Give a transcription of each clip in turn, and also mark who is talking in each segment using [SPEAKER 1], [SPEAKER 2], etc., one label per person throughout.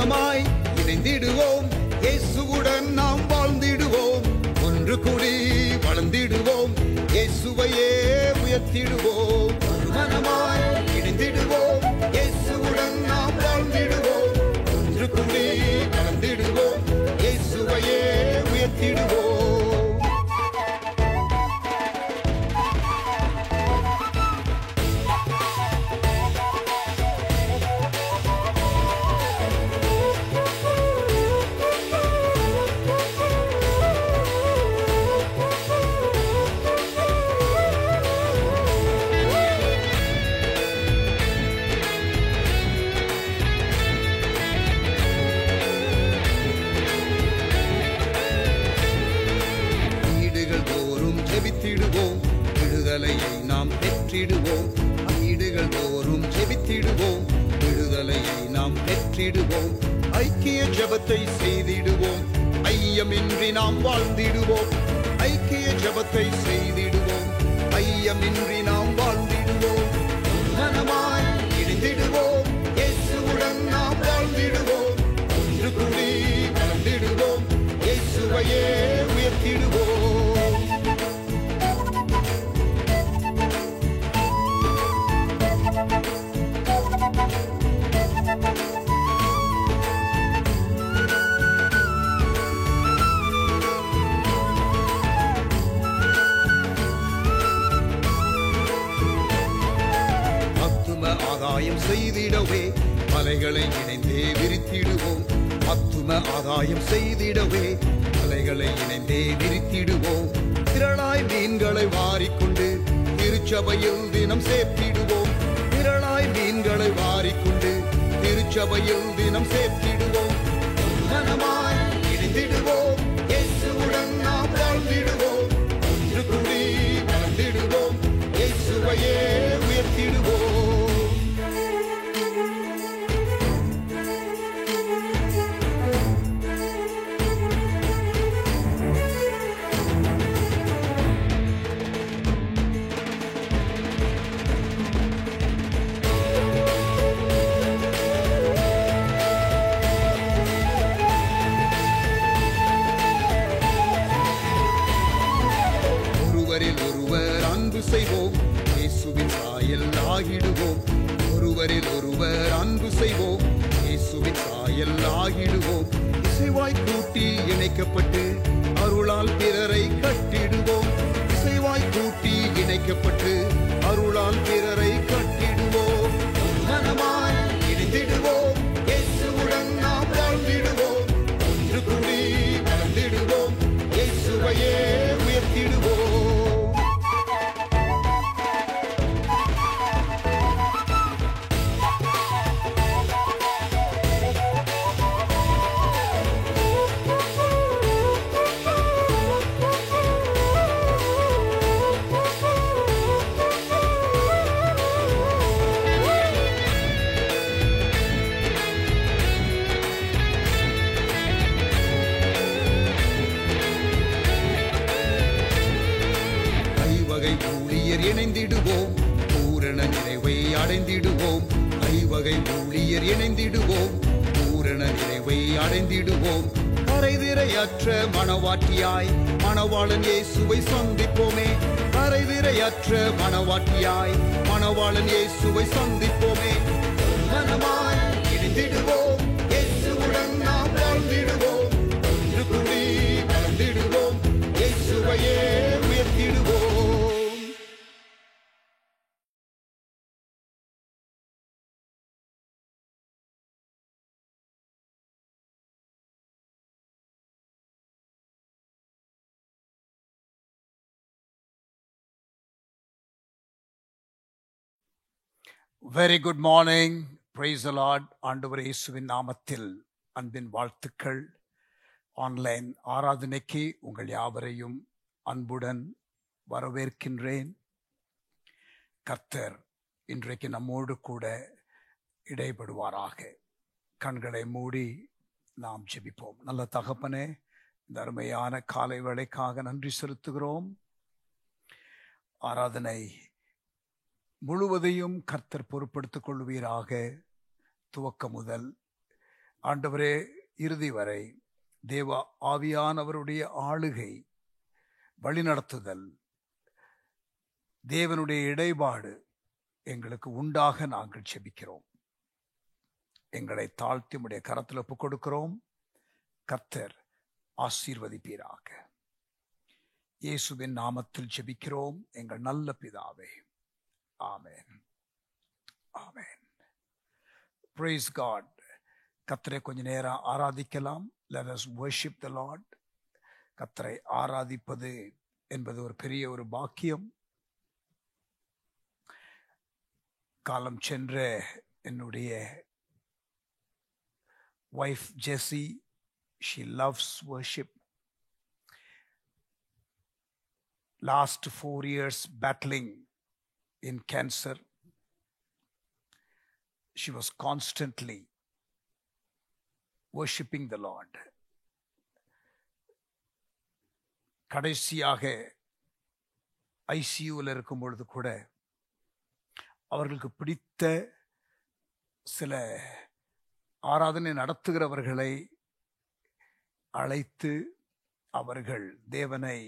[SPEAKER 1] மனமாய் இணைந்திடுவோம், இயேசுவுடன் நாம் வாழ்ந்திடுவோம், ஒன்று கூடி வளர்ந்திடுவோம், இயேசுவையே உயர்த்திடுவோம். மனமாய் இணைந்திடுவோம், இயேசுவுடன் நாம் வாழ்ந்திடுவோம், ஒன்று கூடி வளர்ந்திடுவோம், இயேசுவையே உயர்த்திடுவோம். விடுதலையை நாம் பெற்றிடுவோம், வீடுகள் தோறும் ஜெபித்திடுவோம், விடுதலையை நாம் பெற்றிடுவோம், ஐக்கிய ஜெபத்தை செய்திடுவோம், ஐயமின்றி நாம் வாழ்ந்திடுவோம், ஐக்கிய ஜெபத்தை செய்திடுவோம், ஐயமின்றி நாம் வாழ்ந்திடுவோம், மனமாய் இணைந்திடுவோம், இயேசுவுடன் நாம் வாழ்ந்திடுவோம், ஒன்று கூடி வளர்ந்திடுவோம், இயேசுவையே உயர்த்திடுவோம். ஆதாயம் செய்திடவே மலைகளை இணைந்தே விரித்திடுவோம், அத்தும ஆதாயம் செய்திடவே மலைகளை இணைந்தே விரித்திடுவோம், திரளாய் மீன்களை வாரிக்கொண்டு திருச்சபையில் தினம் சேர்த்திடுவோம், திரளாய் மீன்களை வாரிக்கொண்டு திருச்சபையில் தினம் சேர்த்திடுவோம், மனமாய் இணைந்திடுவோம், இயேசுவுடன் நாம் வாழ்ந்திடுவோம், ஒன்று கூடி வளர்ந்திடுவோம், இயேசுவையே உயர்த்திடுவோம். ஒருவர் அன்பு செய்வோம், இயேசுவின் சாயல் ஆகிடுவோம், ஒருவரில் ஒருவர் அன்பு செய்வோம், இயேசுவின் சாயல் ஆகிடுவோம், இசைவாய் கூட்டி இணைக்கப்பட்டு அருளால் பிறரை கட்டிடுவோம், இசைவாய் கூட்டி இணைக்கப்பட்டு அருளால் பிறரை கட்டிடுவோம், மனமாய் இணைந்திடுவோம், இயேசுவுடன் நாம் வாழ்ந்திடுவோம், ஒன்று கூடி வளர்ந்திடுவோம், இயேசுவையே உயர்த்திடுவோம். இணைந்திடுவோம், பூரண நிறைவை அடைந்திடுவோம், ஐவகை ஊழியர் இணைந்திடுவோம், பூரண நிறைவை அடைந்திடுவோம், கரைதிரையற்ற மணவாட்டியாய் மணவாளன் இயேசுவை சந்திப்போமே, கரைதிரையற்ற மணவாட்டியாய் மணவாளன் இயேசுவை சந்திப்போமே, மனமாய் இணைந்திடுவோம், இயேசுவுடன் நாம் வாழ்ந்திடுவோம், ஒன்று கூடி வளர்ந்திடுவோம், இயேசுவையே உயர்த்திடுவோம்.
[SPEAKER 2] Very good morning. Praise the Lord. ஆண்டவர் இயேசுவின் நாமத்தில் அன்பின் வாழ்த்துக்கள். ஆன்லைன் ஆராதனைக்கு உங்கள் யாவரையும் அன்புடன் வரவேற்கின்றேன். கர்த்தர் இன்றைக்கு நம்மோடு கூட இடைபடுவாராக. கண்களை மூடி நாம் ஜெபிப்போம். நல்ல தகப்பனே, இந்த அருமையான காலை வேளைக்காக நன்றி செலுத்துகிறோம். ஆராதனை முழுவதையும் கர்த்தர் பொறுப்படுத்திக் கொள்வீராக. துவக்கம் முதல் ஆண்டவரே, இறுதி வரை தேவ ஆவியானவருடைய ஆளுகை, வழிநடத்துதல், தேவனுடைய இடைபாடு எங்களுக்கு உண்டாக நாங்கள் ஜெபிக்கிறோம். எங்களை தாழ்த்தி உம்முடைய கரத்தில் ஒப்புக் கொடுக்கிறோம். கர்த்தர் ஆசீர்வதிப்பீராக. இயேசுவின் நாமத்தில் ஜெபிக்கிறோம் எங்கள் நல்ல பிதாவே. ஆமென், ஆமென். Praise God. கர்த்தரை கொஞ்ச நேரம் ஆராதிக்கலாம். Let us worship the Lord. கர்த்தரை ஆராதிப்பது என்பது ஒரு பெரிய ஒரு பாக்கியம். காலம் சென்ற என்னுடைய wife Jessie, she loves worship. Last 4 years battling in cancer, she was constantly worshiping the Lord. கடைசியாக ஐசியூவில் இருக்கும் பொழுது கூட அவர்களுக்கு பிடித்த சில ஆராதனை நடத்துகிறவர்களை அழைத்து அவர்கள் தேவனை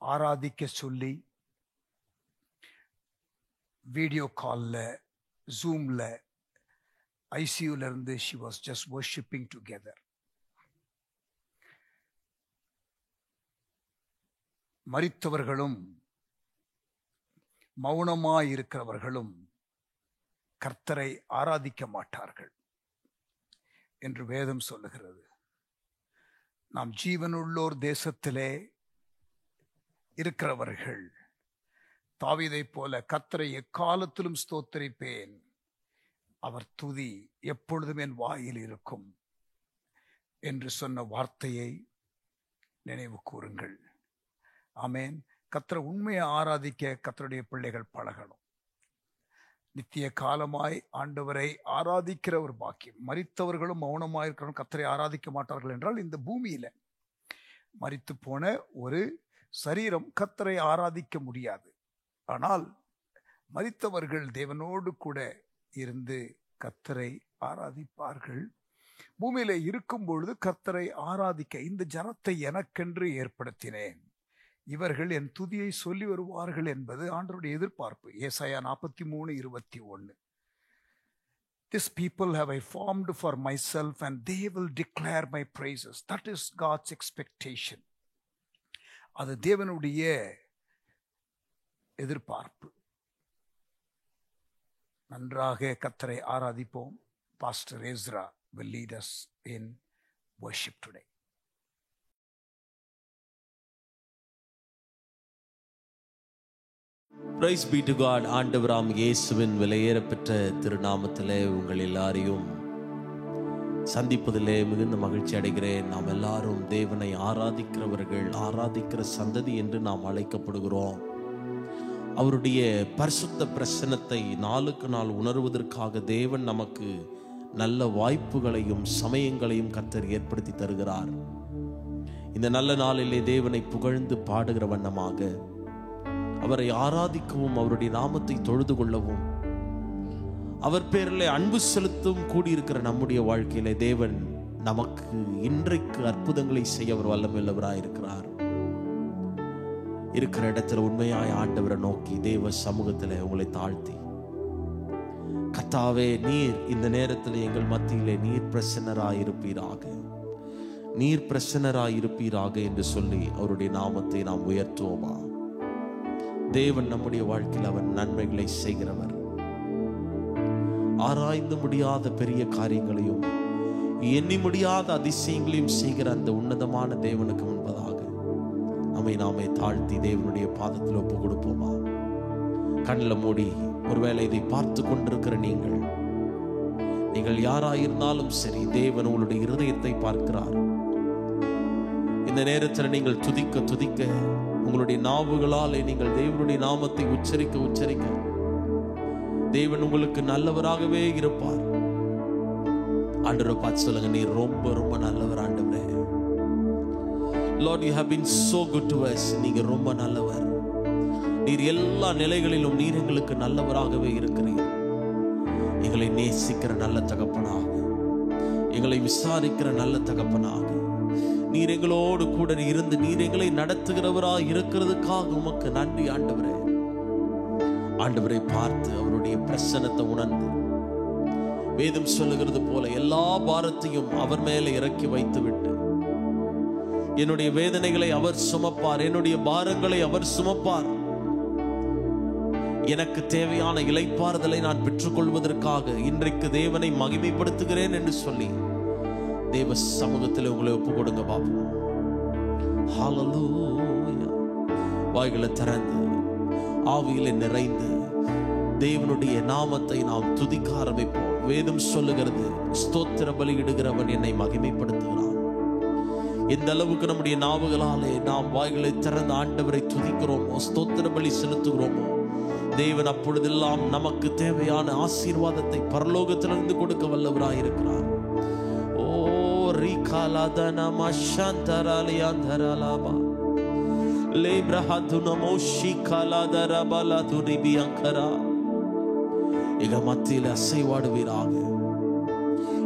[SPEAKER 2] ஆராதிக்க சொல்லி வீடியோ காலில், ஜூமில், ஐசியூலேருந்து she was just worshiping together. மரித்தவர்களும் மௌனமாயிருக்கிறவர்களும் கர்த்தரை ஆராதிக்க மாட்டார்கள் என்று வேதம் சொல்லுகிறது. நாம் ஜீவனுள்ளோர் தேசத்திலே இருக்கிறவர்கள் தாவீதைப் போல கர்த்தரை எக்காலத்திலும் ஸ்தோத்திரிப்பேன், அவர் துதி எப்பொழுதும் என் வாயில் இருக்கும் என்று சொன்ன வார்த்தையை நினைவு கூறுங்கள். ஆமென். கர்த்தரை உண்மையை ஆராதிக்க கர்த்தருடைய பிள்ளைகள் பழகணும். நித்திய காலமாய் ஆண்டவரை ஆராதிக்கிற ஒரு பாக்கியம். மரித்தவர்களும் மௌனமாயிருக்கிறவர்கள் கர்த்தரை ஆராதிக்க மாட்டார்கள் என்றால் இந்த பூமியில மரித்து போன ஒரு சரீரம் கர்த்தரை ஆராதிக்க முடியாது. ஆனால் மரித்தவர்கள் தேவனோடு கூட இருந்து கர்த்தரை ஆராதிப்பார்கள். பூமியில இருக்கும் பொழுது கர்த்தரை ஆராதிக்க இந்த ஜனத்தை எனக்கென்று ஏற்படுத்தினேன், இவர்கள் என் துதியை சொல்லி வருவார்கள் என்பது ஆண்டவருடைய எதிர்பார்ப்பு. ஏசாயா 43:21. This people have I formed for myself and they will declare my praises. That is God's expectation. அது தேவனுடைய எதிர்பார்ப்பு. நன்றாக கர்த்தரை ஆராதிப்போம். Pastor Ezra will lead us in worship today.
[SPEAKER 3] Praise be to God. ஆண்டவராம் இயேசுவின் விலையேறப்பெற்ற திருநாமத்திலே உங்கள் எல்லாரையும் சந்திப்பதிலே மிகுந்த மகிழ்ச்சி அடைகிறேன். நாம் எல்லாரும் தேவனை ஆராதிக்கிறவர்கள், ஆராதிக்கிற சந்ததி என்று நாம் அழைக்கப்படுகிறோம். அவருடைய பரிசுத்த பிரசன்னத்தை நாளுக்கு நாள் உணர்வதற்காக தேவன் நமக்கு நல்ல வாய்ப்புகளையும் சமயங்களையும் கர்த்தர் ஏற்படுத்தி தருகிறார். இந்த நல்ல நாளிலே தேவனை புகழ்ந்து பாடுகிற வண்ணமாக அவரை ஆராதிக்கவும், அவருடைய நாமத்தை தொழுது கொள்ளவும், அவர் பேரிலே அன்பு செலுத்தும் கூடியிருக்கிற நம்முடைய வாழ்க்கையிலே தேவன் நமக்கு இன்றைக்கு அற்புதங்களை செய்ய அவர் வல்லமையுள்ளவராயிருக்கிறார். இருக்கிற இடத்துல உண்மையாய் ஆண்டவரை நோக்கி தேவ சமூகத்தில் உங்களை தாழ்த்தி, கர்த்தாவே, நீர் இந்த நேரத்தில் எங்கள் மத்தியிலே நீர் பிரசன்னராயிருப்பீராக, நீர் பிரசன்னராயிருப்பீராக என்று சொல்லி அவருடைய நாமத்தை நாம் உயர்த்துவோமா? தேவன் நம்முடைய வாழ்க்கையில் அவர் நன்மைகளை செய்கிறவர். ஆராய்ந்து முடியாத பெரிய காரியங்களையும் எண்ணி முடியாத அதிசயங்களையும் செய்கிற அந்த உன்னதமான தேவனுக்கு முன்பதாக நம்மை நாமே தாழ்த்தி தேவனுடைய பாதத்தில் ஒப்பு கொடுப்போமா? கண்ணில் மூடி, ஒருவேளை இதை பார்த்து கொண்டிருக்கிற நீங்கள் யாராயிருந்தாலும் சரி, தேவன் உங்களுடைய இருதயத்தை பார்க்கிறார். இந்த நேரத்தில் நீங்கள் துதிக்க உங்களுடைய நாவுகளாலே நீங்கள் தேவனுடைய நாமத்தை உச்சரிக்க தேவன் உங்களுக்கு நல்லவராகவே இருப்பார். ஆண்டவரை பார்த்து சொல்லுங்க, நீர் ரொம்ப ரொம்ப நல்லவர் ஆண்டவரே. Lord, you have been so good to us. நீங்க ரொம்ப நல்லவர். நீர் எல்லா நிலைகளிலும் நீர் எங்களுக்கு நல்லவராகவே இருக்கிறீர். எங்களை நேசிக்கிற நல்ல தகப்பனாக, எங்களை விசாரிக்கிற நல்ல தகப்பனாக, நீர் எங்களோடு கூட இருந்து நீர் எங்களை நடத்துகிறவராய் இருக்கிறதுக்காக உமக்கு நன்றி ஆண்டவரே. ஆண்டவரை பார்த்து அவருடைய பிரசன்னத்தை உணர்ந்து, வேதம் சொல்லுகிறது போல எல்லா பாரத்தையும் அவர் மேலே இறக்கி வைத்து விட்டு, என்னுடைய வேதனைகளை அவர் சுமப்பார், என்னுடைய பாரங்களை அவர் சுமப்பார், எனக்கு தேவையான இளைப்பாறுதலை நான் பெற்றுக்கொள்வதற்காக இன்றைக்கு தேவனை மகிமைப்படுத்துகிறேன் என்று சொல்லி தேவ சமூகத்தில் உங்களை ஒப்பு கொடுங்க பாப்போம். ஹல்லேலூயா. வாய்களை திறந்து ஆவியிலே நிறைந்து தேவனுடைய நாமத்தை நாம் துதிக்க ஆரம்பிப்போம். வேதம் சொல்லுகிறது, ஸ்தோத்திர பலியிடுகிறவன் என்னை மகிமைப்படுத்துகிறான். எந்த அளவுக்கு நம்முடைய நாவுகளாலே நாம் வாய்களை திறந்து ஆண்டவரை துதிக்கிறோமோ, ஸ்தோத்திர பலி செலுத்துகிறோமோ, தேவன் அப்பொழுதெல்லாம் நமக்கு தேவையான ஆசீர்வாதத்தை பரலோகத்திலிருந்து கொடுக்க வல்லவராய் இருக்கிறார். ஓ ரிகாலதனம ஷந்தரலியந்தரலபா லேப்ரஹதுனமோஷி கலதரபலதுரிபியங்கரா. எங்க மத்தியில அசைவாடுவீராக,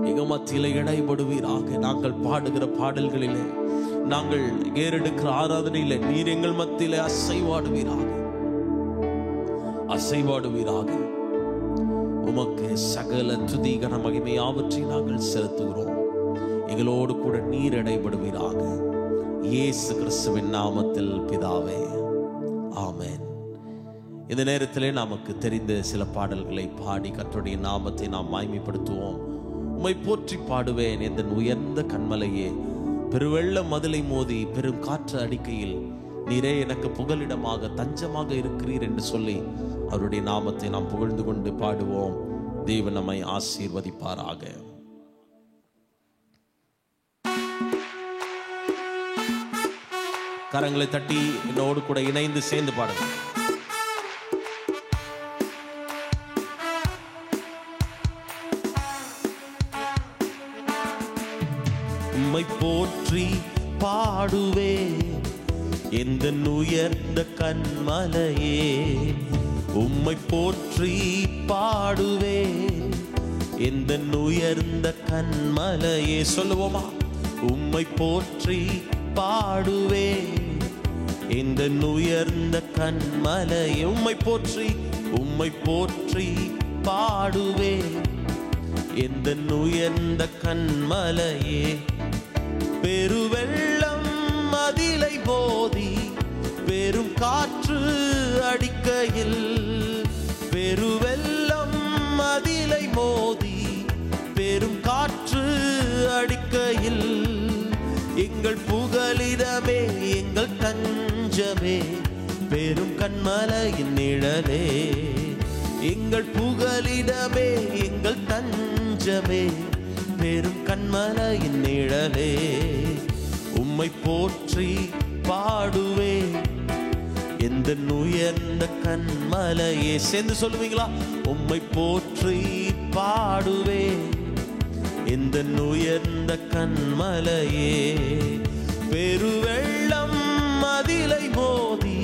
[SPEAKER 3] எங்க மத்தியில இடைபடுவீராக. நாங்கள் பாடுகிற பாடல்களிலே, நாங்கள் ஏறெடுக்கிற ஆராதனையிலே நீர் எங்கள் மத்தியில அசைவாடுவீராக, அசைவாடுவீராக. உமக்கு சகல துதி கன மகிமை யாவற்றை நாங்கள் செலுத்துகிறோம். எங்களோடு கூட நீர் இடைபடுவீராக. இயேசு கிறிஸ்துவின் நாமத்தில் பிதாவே, ஆமென். இந்த நேரத்திலே நமக்கு தெரிந்த சில பாடல்களை பாடி கர்த்தருடைய நாமத்தை நாம் மகிமைப்படுத்துவோம். உம்மை போற்றி பாடுவேன் எந்த உயர்ந்த கன்மலையே, பெருவெள்ள மதிலை மோதி பெரும் காற்று அடிக்கையில் நீரே எனக்கு புகலிடமாக தஞ்சமாக இருக்கிறீர் என்று சொல்லி அவருடைய நாமத்தை நாம் புகழ்ந்து கொண்டு பாடுவோம். தேவன் நம்மை ஆசீர்வதிப்பாராக. கரங்களை தட்டி என்னோடு கூட இணைந்து சேர்ந்து பாடுங்க. உம்மை போற்றி பாடுவே எந்த உயர்ந்த கன்மலையே, உம்மை போற்றி பாடுவே எந்த உயர்ந்த கன்மலையே. சொல்லுவோமா? உம்மை போற்றி பாடுவே இந்த உயர்ந்த கன்மலையே. உம்மை போற்றி, உம்மை போற்றி பாடுவே எந்த உயர்ந்த கன்மலையே. பெருவெள்ளம் மதிலை போதி பெரும் காற்று அடிக்கையில், பெருவெள்ளம் மதிலை மோதி பெரும் காற்று அடிக்கையில், எங்கள் புகலிடமே எங்கள் தஞ்சமே பெரும் கன்மலையின் நிழலே, எங்கள் புகலிடமே எங்கள் தஞ்சமே பெரும் கன்மலையின் நிழலே. உம்மை போற்றி பாடுவே எந்த உயர்ந்த கன்மலையே. சேர்ந்து சொல்லுவீங்களா? உம்மை போற்றி பாடுவே எந்த உயர்ந்த கன்மலையே. பெருவெள்ளம் மதிலை மோதி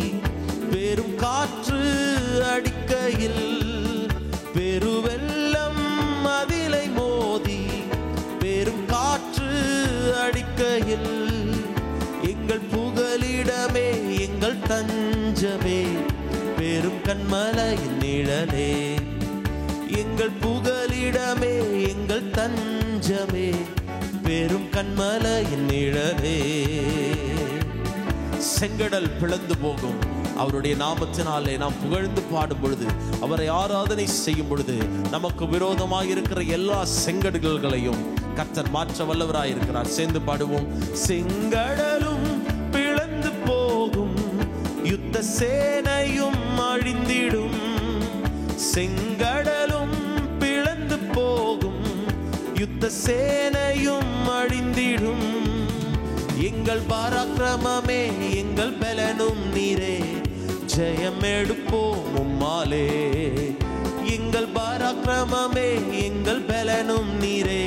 [SPEAKER 3] பெரும் காற்று அடிக்கையில், பெருவெள்ளம் மதிலை மோதி பெரும் காற்று அடிக்கையில், எங்கள் புகலிடமே எங்கள் தஞ்சமே பெரும் கன்மலையின் நிழலே, எங்கள் புகலிடமே எங்கள் தஞ்சமே பெரும் கன்மலையின் நிழலே. செங்கடல் பிளந்து போகும், அவருடைய நாமத்தினாலே நாம் புகழ்ந்து பாடும் பொழுது, அவரை ஆராதனை செய்யும் பொழுது, நமக்கு விரோதமாக இருக்கிற எல்லா செங்கடல்களையும் கர்த்தர் மாற்ற வல்லவராய் இருக்கிறார். சேர்ந்து பாடுவோம். செங்கடலும் பிளந்து போகும், யுத்த சேனையும் அழிந்திடும், செங்கடலும் பிளந்து போகும், யுத்த சேனையும் அழிந்திடும், எங்கள் பராக்கிரமமே எங்கள் பலனும் நீரே, ஜெயம் எடுப்போம் உம்மாலே, எங்கள் பராக்கிரமமே எங்கள் பலனும் நீரே,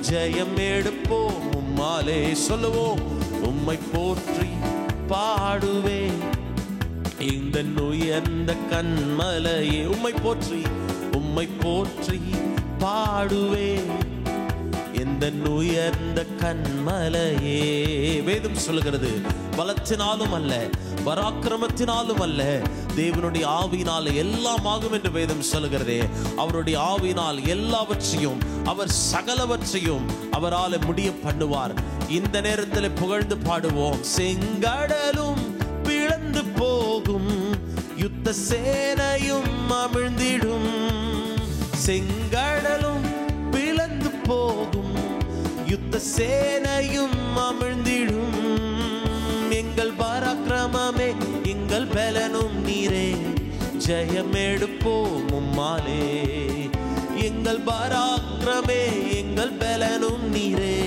[SPEAKER 3] ஜெயம் எடுப்போம் உம்மாலே. சொல்லுவோம். உம்மை போற்றி பாடுவே இந்த உயர்ந்த கன்மலையே. உம்மை போற்றி, உம்மை போற்றி பாடுவேன் எந்த உயர்ந்த கன்மலையே. வேதம் சொல்லுகிறது, பலத்தினாலும் அல்ல, பராக்கிரமத்தினாலும் அல்ல, தேவனுடைய ஆவியினால் எல்லாம் ஆகும் என்று வேதம் சொல்லுகிறதே. அவருடைய ஆவியினால் எல்லாவற்றையும், அவர் சகலவற்றையும் அவரால் முடிய பண்ணுவார். இந்த நேரத்தில் புகழ்ந்து பாடுவோம். செங்கடலும் பிளந்து போகும், யுத்த சேனையும் அமிழ்ந்திடும். செங்கடலும் பிளந்து போகும், யுத்த சேனையும் அமிழ்ந்திடும். எங்கள் பராக்கிரமமே எங்கள் பலனும் நீரே, ஜெயம் எடுப்போம் உம்மாலே. எங்கள் பராக்கிரமே எங்கள் பலனும் நீரே,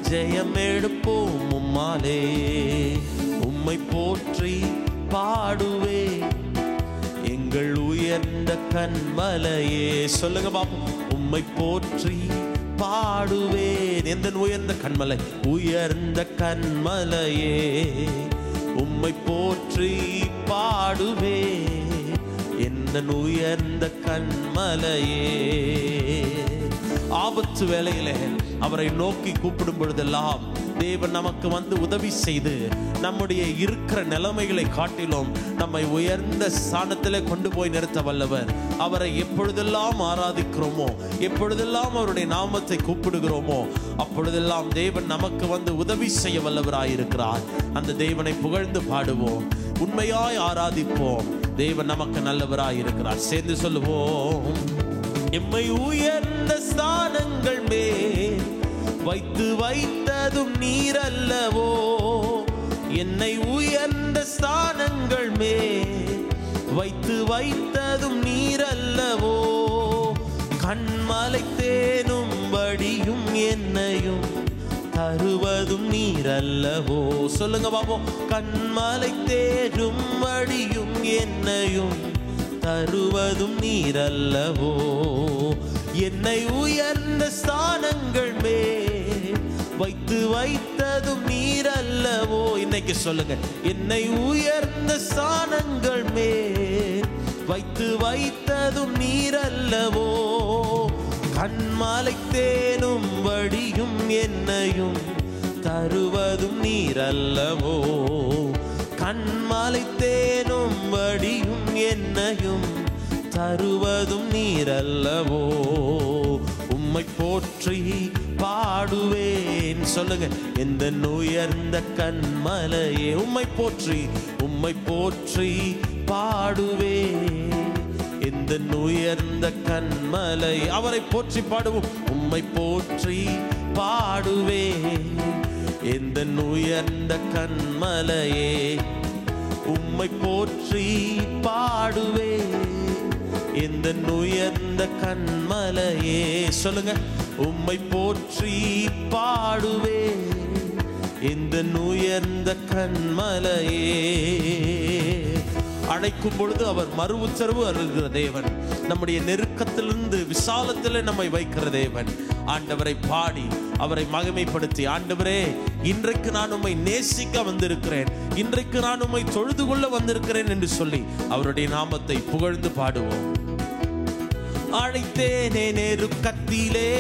[SPEAKER 3] ஜெயம் எடுப்போம் உம்மாலே. உம்மை போற்றி பாடுவே எங்கள் உயர்ந்த கன்மலையே. சொல்லுங்க பாப்போம். உம்மை போற்றி பாடுவேன் எந்த உயர்ந்த கன்மலை, உயர்ந்த கன்மலையே. உம்மை போற்றி பாடுவேன் எந்த உயர்ந்த கன்மலையே. ஆபத்து வேளையிலே அவரை நோக்கி கூப்பிடும் பொழுதெல்லாம் தேவன் நமக்கு வந்து உதவி செய்து நம்முடைய இருக்கிற நிலைமைகளை காட்டிலும் நம்மை உயர்ந்த ஸ்தானத்திலே கொண்டு போய் நிறுத்த வல்லவர். அவரை எப்பொழுதெல்லாம் ஆராதிக்கிறோமோ, எப்பொழுதெல்லாம் அவருடைய நாமத்தை கூப்பிடுகிறோமோ, அப்பொழுதெல்லாம் தேவன் நமக்கு வந்து உதவி செய்ய வல்லவராயிருக்கிறார். அந்த தேவனை புகழ்ந்து பாடுவோம், உண்மையாய் ஆராதிப்போம். தேவன் நமக்கு நல்லவராயிருக்கிறார். சேர்ந்து சொல்லுவோம். எம்மை உயர்ந்த ஸ்தானங்கள் மேல் வைத்ததும் நீர் அல்லவோ. என்னை உயர்ந்த ஸ்தானங்கள் மேல் வைத்ததும் நீர் அல்லவோ. கண்மலை தேனும் வடியும் என்னையும் தருவதும் நீர் அல்லவோ. சொல்லுங்க பாப்போம். கண்மலை தேனும் வடியும் என்னையும் தருவதும் நீர் அல்லவோ. என்னை உயர்ந்த ஸ்தானங்கள் மேல் வைத்ததும் நீர் அல்லவோ. இன்னைக்கு சொல்லுங்க. என்னை உயர்ந்த ஸ்தானங்கள் மேல் வைத்ததும் நீர் அல்லவோ. கண்மலை தேனும் வடியும் என்னையும் தருவதும் நீர் அல்லவோ. கண்மலை தேனும் வடியும் என்னையும் தருவதும் நீர் அல்லவோ. உம்மை போற்றி பாடுவேன். சொல்லுங்க. எந்த உயர்ந்த கன்மலையே. உம்மை போற்றி, உம்மை போற்றி பாடுவேன் எந்த உயர்ந்த கன்மலை. அவரை போற்றி பாடுவோம். உம்மை போற்றி பாடுவேன் எந்த உயர்ந்த கன்மலையே. உம்மை போற்றி பாடுவேன் எந்த உயர்ந்த கன்மலையே. சொல்லுங்க. உம்மை போற்றி பாடுவேன் எந்த உயர்ந்த கன்மலையே. அழைக்கும் பொழுது அவர் மறு உத்தரவு அருள்கிற தேவன். நம்முடைய நெருக்கத்திலிருந்து விசாலத்திலே நம்மை வைக்கிற தேவன். ஆண்டவரை பாடி அவரை மகிமைப்படுத்தி, ஆண்டவரே இன்றைக்கு நான் உம்மை நேசிக்க வந்திருக்கிறேன், இன்றைக்கு நான் உம்மை தொழுது கொள்ள வந்திருக்கிறேன் என்று சொல்லி அவருடைய நாமத்தை புகழ்ந்து பாடுவோம். அழைத்தேனே நெருக்கத்திலே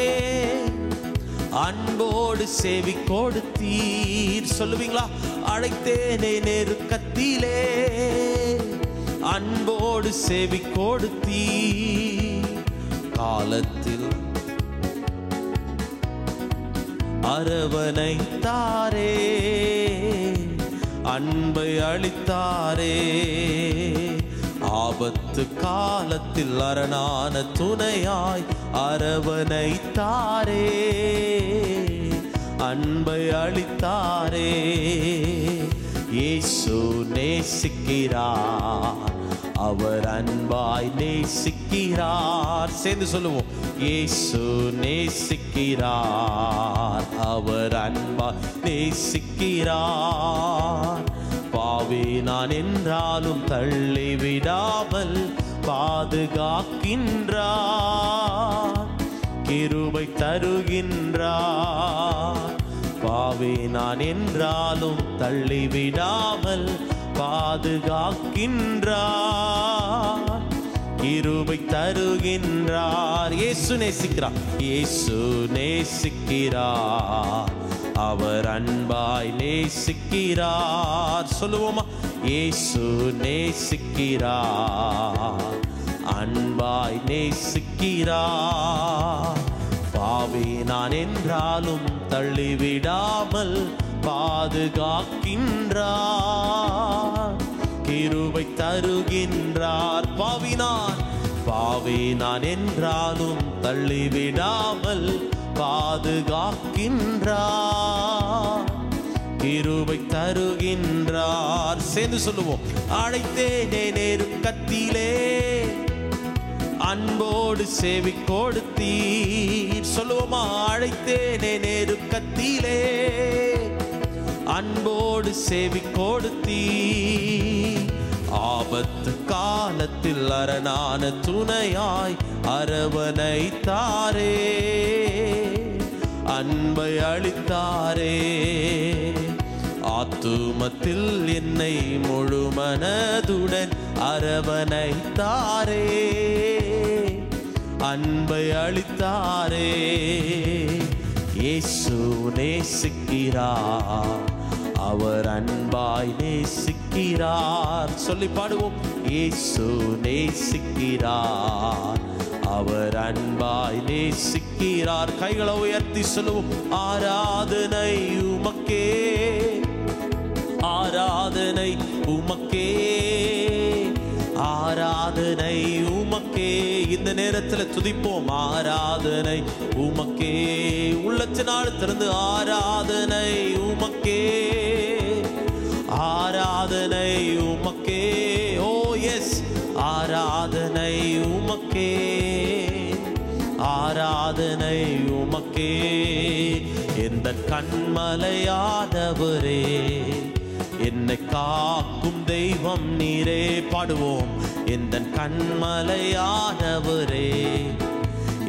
[SPEAKER 3] அன்போடு சேவி கொடுத்தீர். சொல்லுவீங்களா? அழைத்தேனே நெருக்கத்திலே அன்போடு சேவி கொடுத்தீர். காலத்தில் அரவணைத்தாரே, அன்பை அளித்தாரே. ஆபத்து காலத்தில் அரணான துணையாய் அரவணைத்தாரே, அன்பை அளித்தாரே. இயேசு நேசிக்கிறார், அவர் அன்பாய் நேசிக்கிறார். சேர்ந்து சொல்லுவோம். இயேசு நேசிக்கிறார், அவர் அன்பாய் நேசிக்கிறார். பாவி நான் என்றாலும் தள்ளிவிடாமல் பாதுகாக்கின்றார், கிருபை தருகின்றார். பாவி நான் என்றாலும் தள்ளிவிடாமல் பாதுகாக்கின்றார், கிருபை தருகின்றார். இயேசு நேசிக்கிறார், இயேசு நேசிக்கிறார், அவர் அன்பாய் நேசிக்கிறார். சொல்லுவோமா? இயேசு நேசிக்கிறார், அன்பாய் நேசிக்கிறார். பாவி நான் என்றாலும் தள்ளிவிடாமல் பாதுகாக்கின்றார், கிருபை தருகின்றார். பாவி நான் என்றாலும் தள்ளிவிடாமல் பாதுகாக்கின்றார், கிருபை தருகின்றார். சேர்ந்து சொல்லுவோம். அழைத்தேனே நெருக்கத்திலே அன்போடு சேவி கொடுத்தீர். சொல்லுவோமா? அழைத்தேனே நெருக்கத்திலே அன்போடு சேவி கொடுத்தீர். ஆபத்து காலத்தில் அரணான துணையாய் அரவணைத்தாரே, அன்பை அளித்தாரே. ஆத்துமத்தில் என்னை முழு மனதுடன் அரவணைத்தாரே, அன்பை அளித்தாரே. இயேசு நேசிக்கிறார், அவர் அன்பாய் நேசிக்கிறார். சொல்லி பாடுவோம். இயேசு நேசிக்கிறார், அவர் அன்பாய் நேசிக்கிறார். கைகளை உயர்த்தி சொல்லுவோம். ஆராதனை உமக்கே, ஆராதனை உமக்கே, ஆராதனை உமக்கே. இந்த நேரத்தில் துதிப்போம். ஆராதனை உமக்கே. உள்ளத்தினால் திறந்து ஆராதனை உமக்கே, ஆராதனை உமக்கே. ஓ எஸ், ஆராதனை உமக்கே, ஆராதனை உமக்கே. இந்த கண்மலையாதவரே, என்னை காக்கும் தெய்வம் நீரே. பாடுவோம். இந்த கண்மலையானவரே,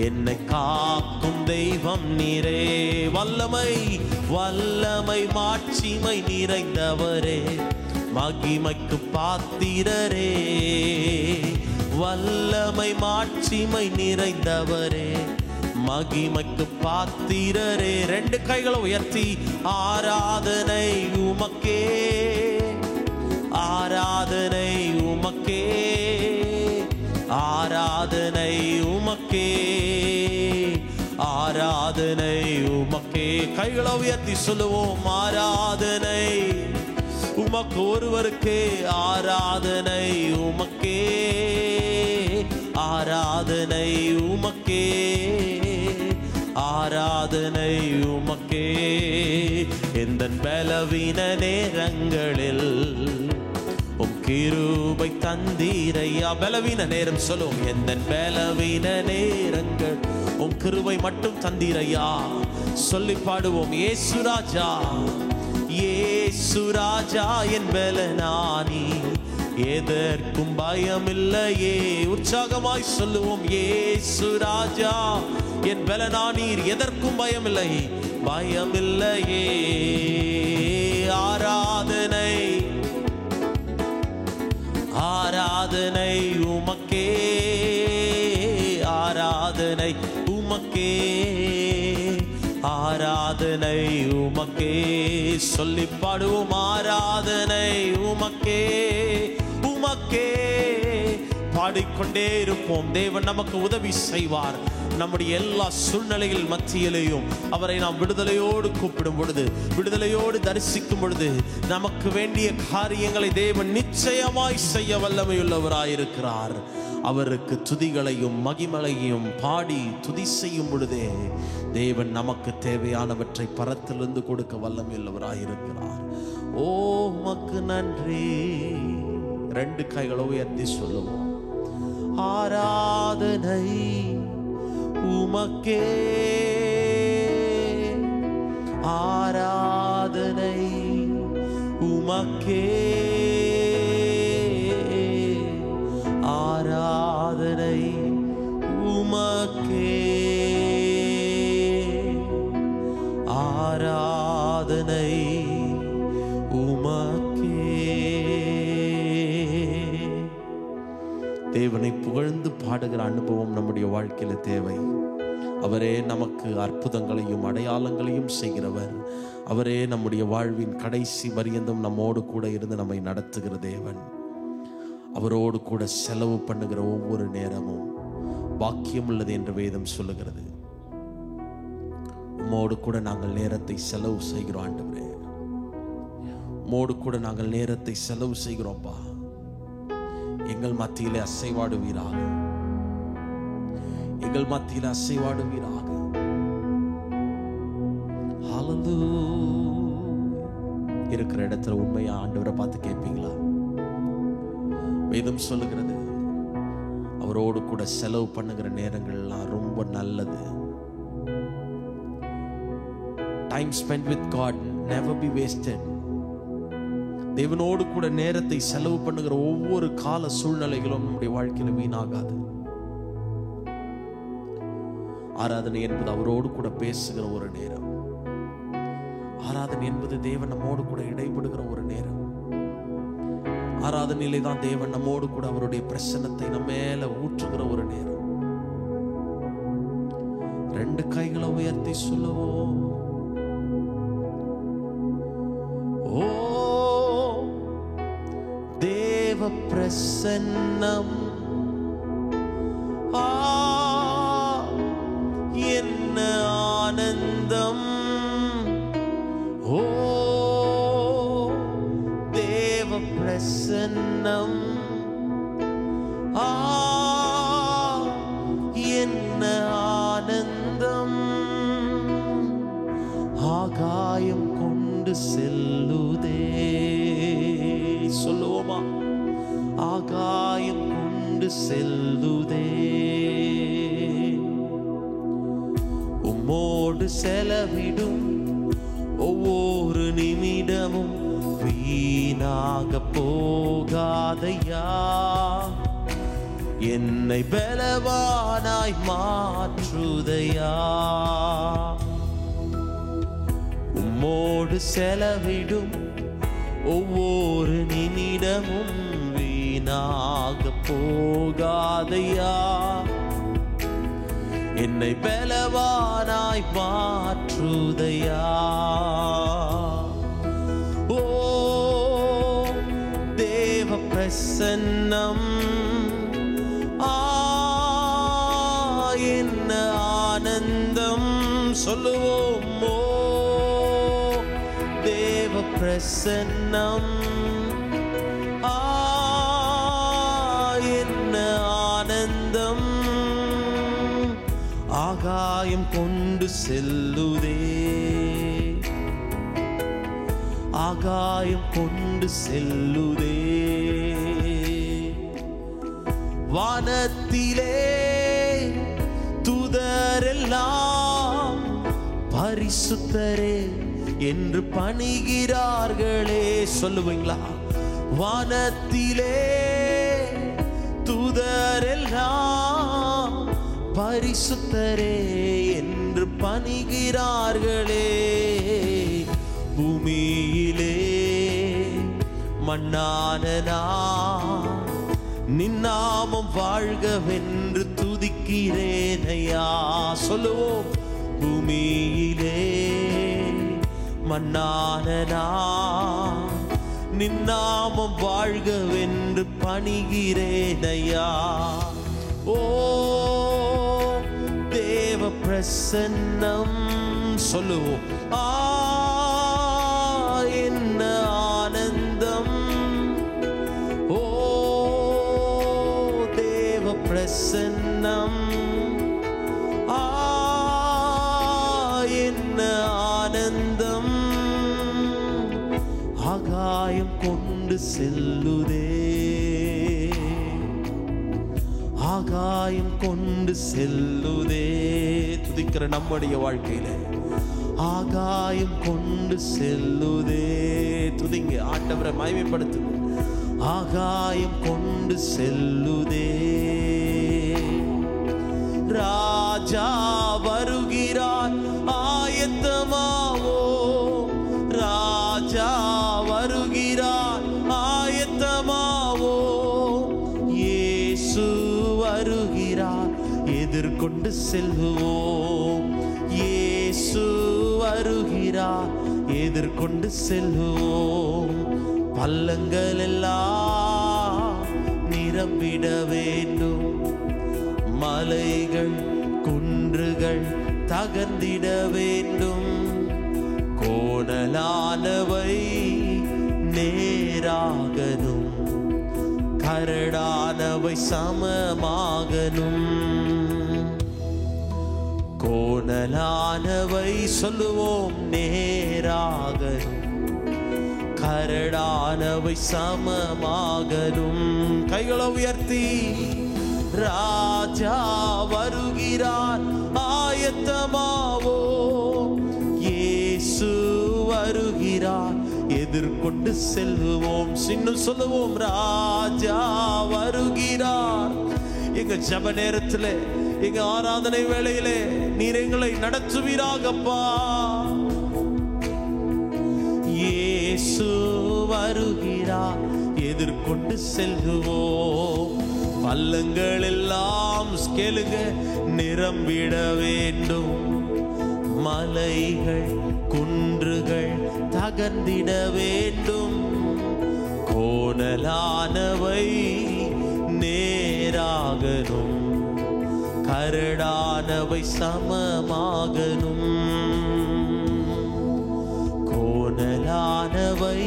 [SPEAKER 3] என்னை காக்கும் தெய்வம் நீரே. வல்லமை வல்லமை மாட்சிமை நிறைந்தவரே, மகிமைக்கு பாத்திரரே. வல்லமை மாட்சிமை நிறைந்தவரே, மகிமைக்கு பாத்திரரே. ரெண்டு கைகளை உயர்த்தி ஆராதனை உமக்கே, ஆராதனை உமக்கே, ஆராதனை உமக்கே, ஆராதனை உமக்கே. கைகளை உயர்த்தி சொல்லுவோம். ஆராதனை உமக்கு ஒருவருக்கே, ஆராதனை உமக்கே, ஆராதனை உமக்கே, ஆராதனை உமக்கே. எந்த பலவீன நேரங்களில் உம் கிருபை தந்தீரையா. பலவீன நேரம் சொல்லுவோம். எந்த பலவீன நேரங்கள் உம் கிருபை மட்டும் தந்தீரையா. சொல்லி பாடுவோம். இயேசு ராஜா, இயேசு ராஜா என் பலனானி, எதற்கும் பயமில்லையே. உற்சாகமாய் சொல்லுவோம். இயேசு ராஜா என் பலனானீர், எதற்கும் பயமில்லை, பயமில்லையே. ஆராதனை ஆராதனை உமக்கே, ஆராதனை உமக்கே, ஆராதனை உமக்கே. சொல்லி பாடுவோம். ஆராதனை உமக்கே, உமக்கே. பாடிக்கொண்டே இருப்போம். தேவன் நமக்கு உதவி செய்வார். நம்முடைய எல்லா சூழ்நிலைகள் மத்தியிலேயும் அவரை நாம் விடுதலையோடு கூப்பிடும் பொழுது, விடுதலையோடு தரிசிக்கும் பொழுது, நமக்கு வேண்டிய காரியங்களை தேவன் நிச்சயமாய் செய்ய வல்லமையுள்ளவராயிருக்கிறார். அவருக்கு துதிகளையும் மகிமையையும் பாடி துதி செய்யும் பொழுதே தேவன் நமக்கு தேவையானவற்றை பரத்திலிருந்து கொடுக்க வல்லமையுள்ளவராயிருக்கிறார். ஓ உமக்கு நன்றி. ரெண்டு கைகளை உயர்த்தி சொல்லுவோம். ஆராதனை உமக்கே, ஆராதனை உமக்கே, ஆராதனை உமக்கே, ஆராதனை உமக்கே. தேவனை புகழ்ந்து பாடுகிற அனுபவம் நம்முடைய வாழ்க்கையில தேவை. அவரே நமக்கு அற்புதங்களையும் அடையாளங்களையும் செய்கிறவர். அவரே நம்முடைய வாழ்வின் கடைசி பரியந்தம் நம்மோடு கூட இருந்து நம்மை நடத்துகிற தேவன். அவரோடு கூட செலவு பண்ணுகிற ஒவ்வொரு நேரமும் பாக்கியம் உள்ளது என்று வேதம் சொல்லுகிறது. உம்மோடு கூட நாங்கள் நேரத்தை செலவு செய்கிறோம் ஆண்டவரே. உம்மோடு கூட நாங்கள் நேரத்தை செலவு செய்கிறோம்ப்பா. எங்கள் மத்தியிலே அசைவாடுவீராக, எங்கள் மத்தியிலே அசைவாடுவீராக. இருக்கிற இடத்துல உண்மையா ஆண்டவரை பார்த்து கேட்பீங்களா? வேதம் சொல்லுகிறது அவரோடு கூட செலவு பண்ணுகிற நேரங்கள்லாம் ரொம்ப நல்லது. Time spent with God never be wasted. தேவனோடு கூட நேரத்தை செலவு பண்ணுகிற ஒவ்வொரு கால சூழ்நிலைகளும் நம்முடைய வாழ்க்கையில வீணாகாது. ஆராதனை என்பது அவரோடு கூட பேசுகிற ஒரு நேரம். ஆராதனை என்பது தேவன் நம்மோடு கூட இடைபடுகிற ஒரு நேரம். ஆராதனையிலே தான் தேவன் நம்மோடு கூட அவருடைய பிரசன்னத்தை நம்ம மேல ஊற்றுகிற ஒரு நேரம். ரெண்டு கைகளை உயர்த்தி சொல்லுவோம், ஓ தேவ பிரசன்னம், என்ன ஆனந்தம், ஓ தேவ பிரசன்னம், என்ன ஆனந்தம், ஆகாயம் கொண்டு செல்லுதே. சொல்லுவோமா? ஆகாயம் கொண்டு செல்லுதே. உம்மோடு செலவிடும் ஒவ்வொரு நிமிடமும் வீணாக போகாதையா. என்னை பலவானாய் மாற்றுதையா. உம்மோடு செலவிடும் ஒவ்வொரு நிமிடமும் வீணாக போகாதையா. என்னை பலவானாய் மாற்றுதையா. ஓ தேவ பிரசன்னம், என்ன ஆனந்தம். சொல்லுவோம், ஓ தேவ பிரசன்னம், என்ன ஆனந்தம், ஆகாயம் கொண்டு செல்லுதே. ஆகாயம் கொண்டு செல்லுதே. வானத்திலே தூதரெல்லாம் பரிசுத்தரே என்று பணிகிறார்களே. சொல்லுவீங்களா? வானத்திலே தூதரெல்லாம் பரிசுத்தரே என்று பணிகிறார்களே. பூமியிலே மண்ணான நின்னாமம் வாழ்கவென்று துதிக்கிறேனையா. சொல்லுவோம், பூமியிலே மண்ணான நின்னாமம் வாழ்கவென்று பணிகிறேனையா. ஓ தேவ பிரசன்னம். சொல்லுவோம், என்ன ஆனந்தம், ஓ தேவ பிரசன்னம், என்ன ஆனந்தம், ஆகாயம் கொண்டு செல்லுதே. ஆகாயம் கொண்டு செல்லுதே. துதிக்கிற நம்முடைய வாழ்க்கையில ஆகாயம் கொண்டு செல்லுதே. துதிங்க, ஆண்டவரை மகிமைப்படுத்துங்க. ஆகாயம் கொண்டு செல்லுதே. ராஜா வருகிறார், ஆயத்தமாவோ. ராஜா வருகிறார், ஆயத்தமாவோ. இயேசு வருகிறார், எதிர்கொண்டு செல்லுவோம். இயேசு வருகிறார், எதிர்கொண்டு செல்லுவோம். பள்ளங்கள் எல்லாம் நிரம்பிட வேண்டும், மலைகள் குன்றுகள் தகர்ந்திட வேண்டும். கோணலானவை நேராகணும், கரடானவை சமமாகணும். கோணலானவை சொல்லுவோம் நேராகணும், கரடானவை சமமாகணும். கைகளை உயர்த்தி ராஜா வருகிறார், ஆயத்தமாவோ. இயேசு வருகிறார், எதிர்கொண்டு செல்லுவோம். இன்னும் சொல்லுவோம், ராஜா வருகிறார். எங்க ஜெப நேரத்திலே, எங்க ஆராதனை வேளையிலே நீர் எங்களை நடத்துவீராகப்பா. இயேசு வருகிறார், எதிர்கொண்டு செல்லுவோம். பள்ளங்கள் எல்லாம் கேளுங்க நிரம்பிட வேண்டும், மலைகள் குன்றுகள் தகர்ந்திட வேண்டும். கோணலானவை நேராகணும், கரடானவை சமமாகணும். கோணலானவை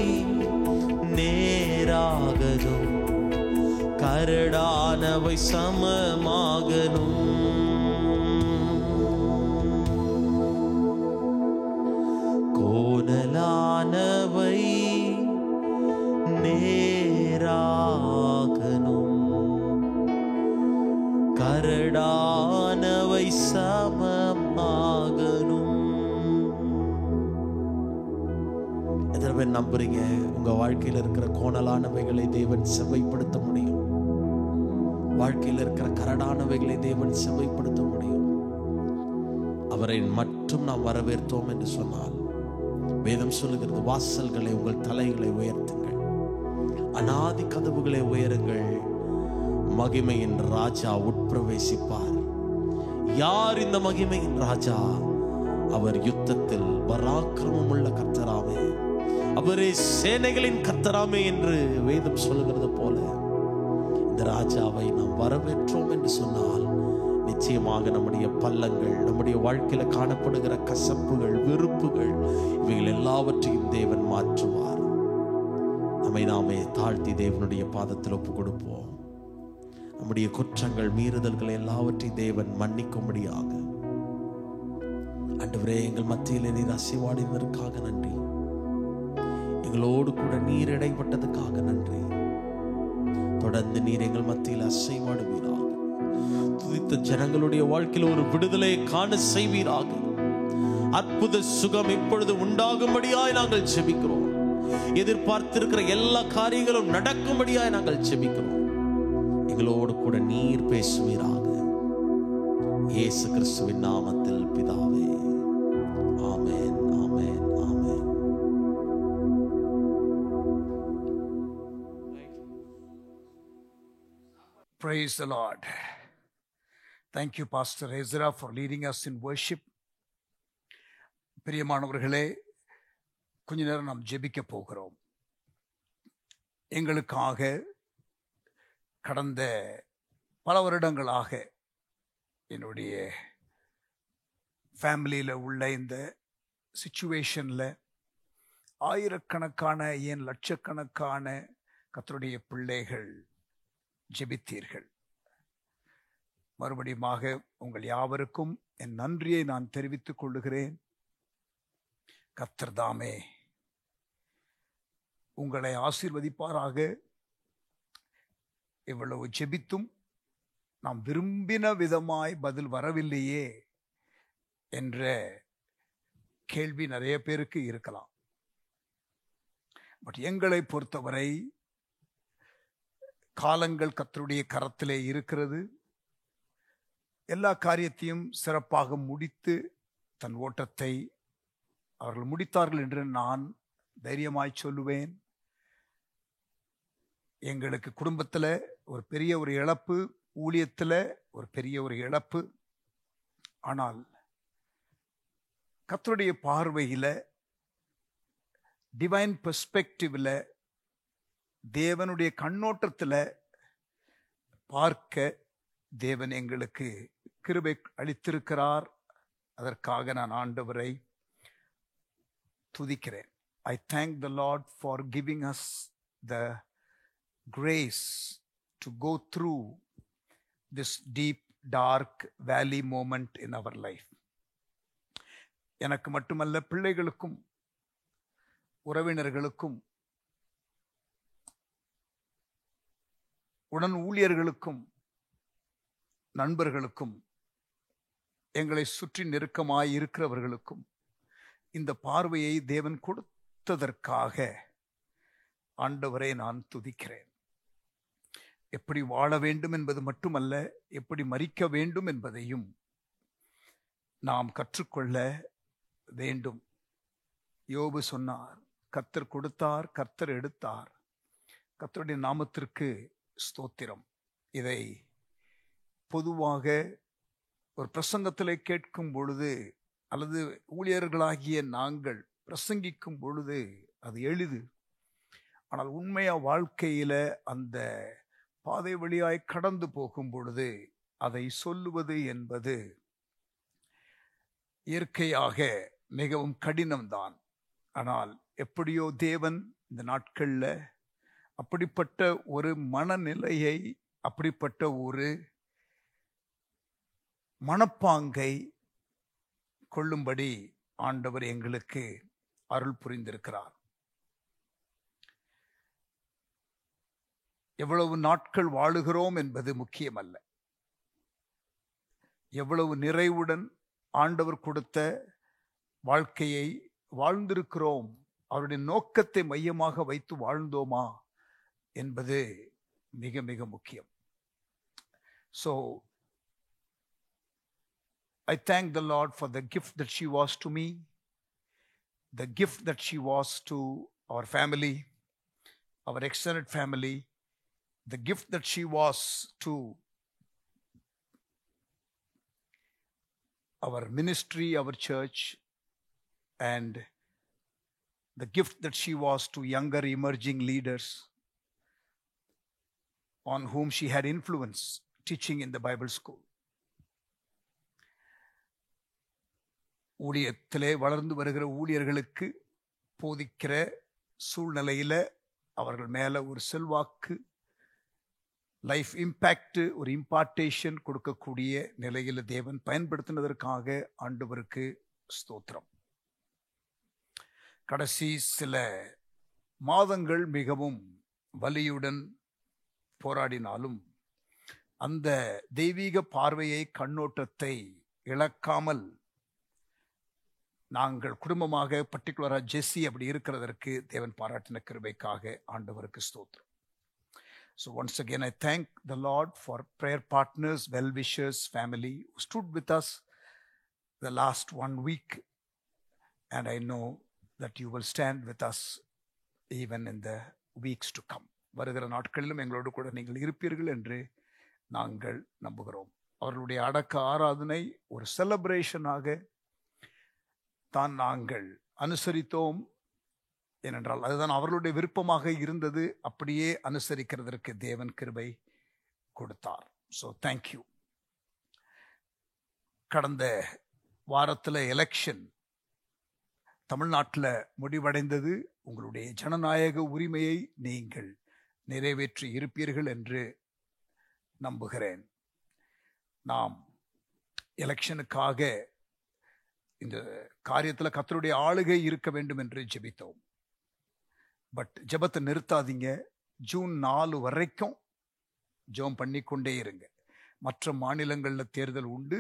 [SPEAKER 3] நேராகணும், கரடானவை சமமாகணும். கோணலானவை நேராகணும், கரடானவை சமமாகணும். எத்தனை பேர் நம்புறீங்க உங்க வாழ்க்கையில் இருக்கிற கோணலானவைகளை தேவன் செவ்வைப்படுத்த முடியும்? வாழ்க்கையில் இருக்கிற கரடானவைகளை தேவன் செவ்வைப்படுத்த முடியும். அவரை மட்டும் நாம் வரவேற்றோம் என்று சொன்னால், வேதம் சொல்லுகிறது, வாசல்களை உங்கள் தலைகளை உயர்த்துங்கள், அநாதி கதவுகளை உயருங்கள், மகிமையின் ராஜா உட்பிரவேசிப்பார். யார் இந்த மகிமையின் ராஜா? அவர் யுத்தத்தில் பராக்கிரமம் உள்ள கர்த்தராமே, அவரே சேனைகளின் கர்த்தராமே என்று வேதம் சொல்லுகிறது போல இந்த ராஜாவை நாம் வரவேற்றோம் என்று சொன்னால், நிச்சயமாக நம்முடைய பள்ளங்கள், நம்முடைய வாழ்க்கையில காணப்படுகிற கசப்புகள், வெறுப்புகள், இவைகள் எல்லாவற்றையும் தேவன் மாற்றுவார். நம்மை நாமே தாழ்த்தி தேவனுடைய பாதத்தில் ஒப்பு கொடுப்போம். நம்முடைய குற்றங்கள், மீறுதல்கள் எல்லாவற்றையும் தேவன் மன்னிக்கும்படியாக. ஆண்டவரே, எங்கள் மத்தியில் நீர் அசைவாடினதற்காக நன்றி. எங்களோடு கூட நீர் இடைப்பட்டதுக்காக நன்றி. தொடர்ந்து நீர் எங்கள் மத்தியில் அசைவாடுவீராக. துதித்த ஜனங்களுடைய வாழ்க்கையில் ஒரு விடுதலை காண செய்வீராக. அற்புத சுகம் இப்பொழுது உண்டாகும்படியாய் நாங்கள் ஜெபிக்கிறோம். எதிர்பார்த்திருக்கிற எல்லா காரியங்களும் நடக்கும்படியாய் நாங்கள் ஜெபிக்கிறோம். எங்களோடு கூட நீர் பேசுவீராக. இயேசு கிறிஸ்துவின் நாமத்தில் பிதாவே, ஆமென், ஆமென், ஆமென்.
[SPEAKER 2] Praise the Lord. Thank you, Pastor Ezra, for leading us in worship. பிரியமானவர்களே, கொஞ்ச நேரம் நாம் ஜெபிக்க போகிறோம். எங்களுக்காக கடந்த பல வருடங்களாக என்னுடைய ஃபேமிலியில் உள்ள இந்த சிச்சுவேஷனில் ஆயிரக்கணக்கான, ஏன் லட்சக்கணக்கான கர்த்தருடைய பிள்ளைகள் ஜெபித்தீர்கள். மறுபடியுமாக உங்கள் யாவருக்கும் என் நன்றியை நான் தெரிவித்துக் கொள்ளுகிறேன். கர்த்தர் தாமே உங்களை ஆசீர்வதிப்பாராக. இவ்வளவு ஜெபித்தும் நாம் விரும்பின விதமாய் பதில் வரவில்லையே என்ற கேள்வி நிறைய பேருக்கு இருக்கலாம். பட் எங்களை பொறுத்தவரை காலங்கள் கர்த்தருடைய கரத்திலே இருக்கிறது. எல்லா காரியத்தையும் சிறப்பாக முடித்து தன் ஓட்டத்தை அவர்கள் முடித்தார்கள் என்று நான் தைரியமாய் சொல்லுவேன். எங்களுக்கு குடும்பத்தில் ஒரு பெரிய ஒரு இழப்பு, ஊழியத்தில் ஒரு பெரிய ஒரு இழப்பு. ஆனால் கர்த்தருடைய பார்வையில, டிவைன் பெர்ஸ்பெக்டிவ்ல, தேவனுடைய கண்ணோட்டத்தில் பார்க்க தேவன் எங்களுக்கு கிருபை அளித்திருக்கிறார். அதற்காக நான் ஆண்டவரை துதிக்கிறேன். I thank the Lord for giving us the grace to go through this deep, dark valley moment in our life. எனக்கு மட்டுமல்ல, பிள்ளைகளுக்கும் உறவினர்களுக்கும் உடன் ஊழியர்களுக்கும் நண்பர்களுக்கும் எங்களை சுற்றி நெருக்கமாய் இருக்கிறவர்களுக்கும் இந்த பார்வையை தேவன் கொடுத்ததற்காக ஆண்டவரை நான் துதிக்கிறேன். எப்படி வாழ வேண்டும் என்பது மட்டுமல்ல, எப்படி மரிக்க வேண்டும் என்பதையும் நாம் கற்றுக்கொள்ள வேண்டும். யோபு சொன்னார், கர்த்தர் கொடுத்தார், கர்த்தர் எடுத்தார், கர்த்தருடைய நாமத்திற்கு ஸ்தோத்திரம். இதை பொதுவாக ஒரு பிரசங்கத்திலே கேட்கும் பொழுது அல்லது ஊழியர்களாகிய நாங்கள் பிரசங்கிக்கும் பொழுது அது எளிது. ஆனால் உண்மையா வாழ்க்கையில அந்த பாதை வழியாய் கடந்து போகும் பொழுது அதை சொல்லுவது என்பது இயற்கையாக மிகவும் கடினம்தான். ஆனால் எப்படியோ தேவன் இந்த நாட்கள்ல அப்படிப்பட்ட ஒரு மனநிலையை, அப்படிப்பட்ட ஒரு மனப்பாங்கை கொள்ளும்படி ஆண்டவர் எங்களுக்கு அருள் புரிந்திருக்கிறார். எவ்வளவு நாட்கள் வாழுகிறோம் என்பது முக்கியமல்ல, எவ்வளவு நிறைவுடன் ஆண்டவர் கொடுத்த வாழ்க்கையை வாழ்ந்திருக்கிறோம், அவருடைய நோக்கத்தை மையமாக வைத்து வாழ்ந்தோமா என்பது மிக மிக முக்கியம். So I thank the Lord for the gift that she was to me, the gift that she was to our family, our extended family, the gift that she was to our ministry, our church, and the gift that she was to younger emerging leaders on whom she had influence teaching in the Bible school. ஊழியத்திலே வளர்ந்து வருகிற ஊழியர்களுக்கு போதிக்கிற சூழ்நிலையில் அவர்கள் மேலே ஒரு செல்வாக்கு, லைஃப் இம்பேக்ட், ஒரு இம்பார்ட்டேஷன் கொடுக்கக்கூடிய நிலையில் தேவன் பயன்படுத்தினதற்காக ஆண்டவருக்கு ஸ்தோத்திரம். கடைசி சில மாதங்கள் மிகவும் வலியுடன் போராடினாலும் அந்த தெய்வீக பார்வையை, கண்ணோட்டத்தை இழக்காமல் நாங்கள் குடும்பமாக, பர்டிகுலராக ஜெஸ்ஸி அப்படி இருக்கிறதற்கு தேவன் பாராட்டின கிருபைக்காக ஆண்டவருக்கு ஸ்தோத்திரம். So once again I thank the Lord for prayer partners, well-wishers, family who stood with us the last 1 week, and I know that you will stand with us even in the weeks to come. வருகிற நாட்களிலும் எங்களோடு கூட நீங்கள் இருப்பீர்கள் என்று நாங்கள் நம்புகிறோம். அவர்களுடைய அடக்க ஆராதனை ஒரு செலிப்ரேஷனாக தான் நாங்கள் அனுசரித்தோம். ஏனென்றால் அதுதான் அவர்களுடைய விருப்பமாக இருந்தது. அப்படியே அனுசரிக்கிறதற்கு தேவன் கிருபை கொடுத்தார். So thank you. கடந்த வாரத்தில் எலெக்ஷன் தமிழ்நாட்டில் முடிவடைந்தது. உங்களுடைய ஜனநாயக உரிமையை நீங்கள் நிறைவேற்றி இருப்பீர்கள் என்று நம்புகிறேன். நாம் எலெக்ஷனுக்காக இந்த காரியத்தில் கர்த்தருடைய ஆளுகை இருக்க வேண்டும் என்று ஜெபித்தோம். பட் ஜெபத்தை நிறுத்தாதீங்க. ஜூன் 4 வரைக்கும் ஜெபம் பண்ணிக்கொண்டே இருங்க. மற்ற மாநிலங்களில் தேர்தல் உண்டு.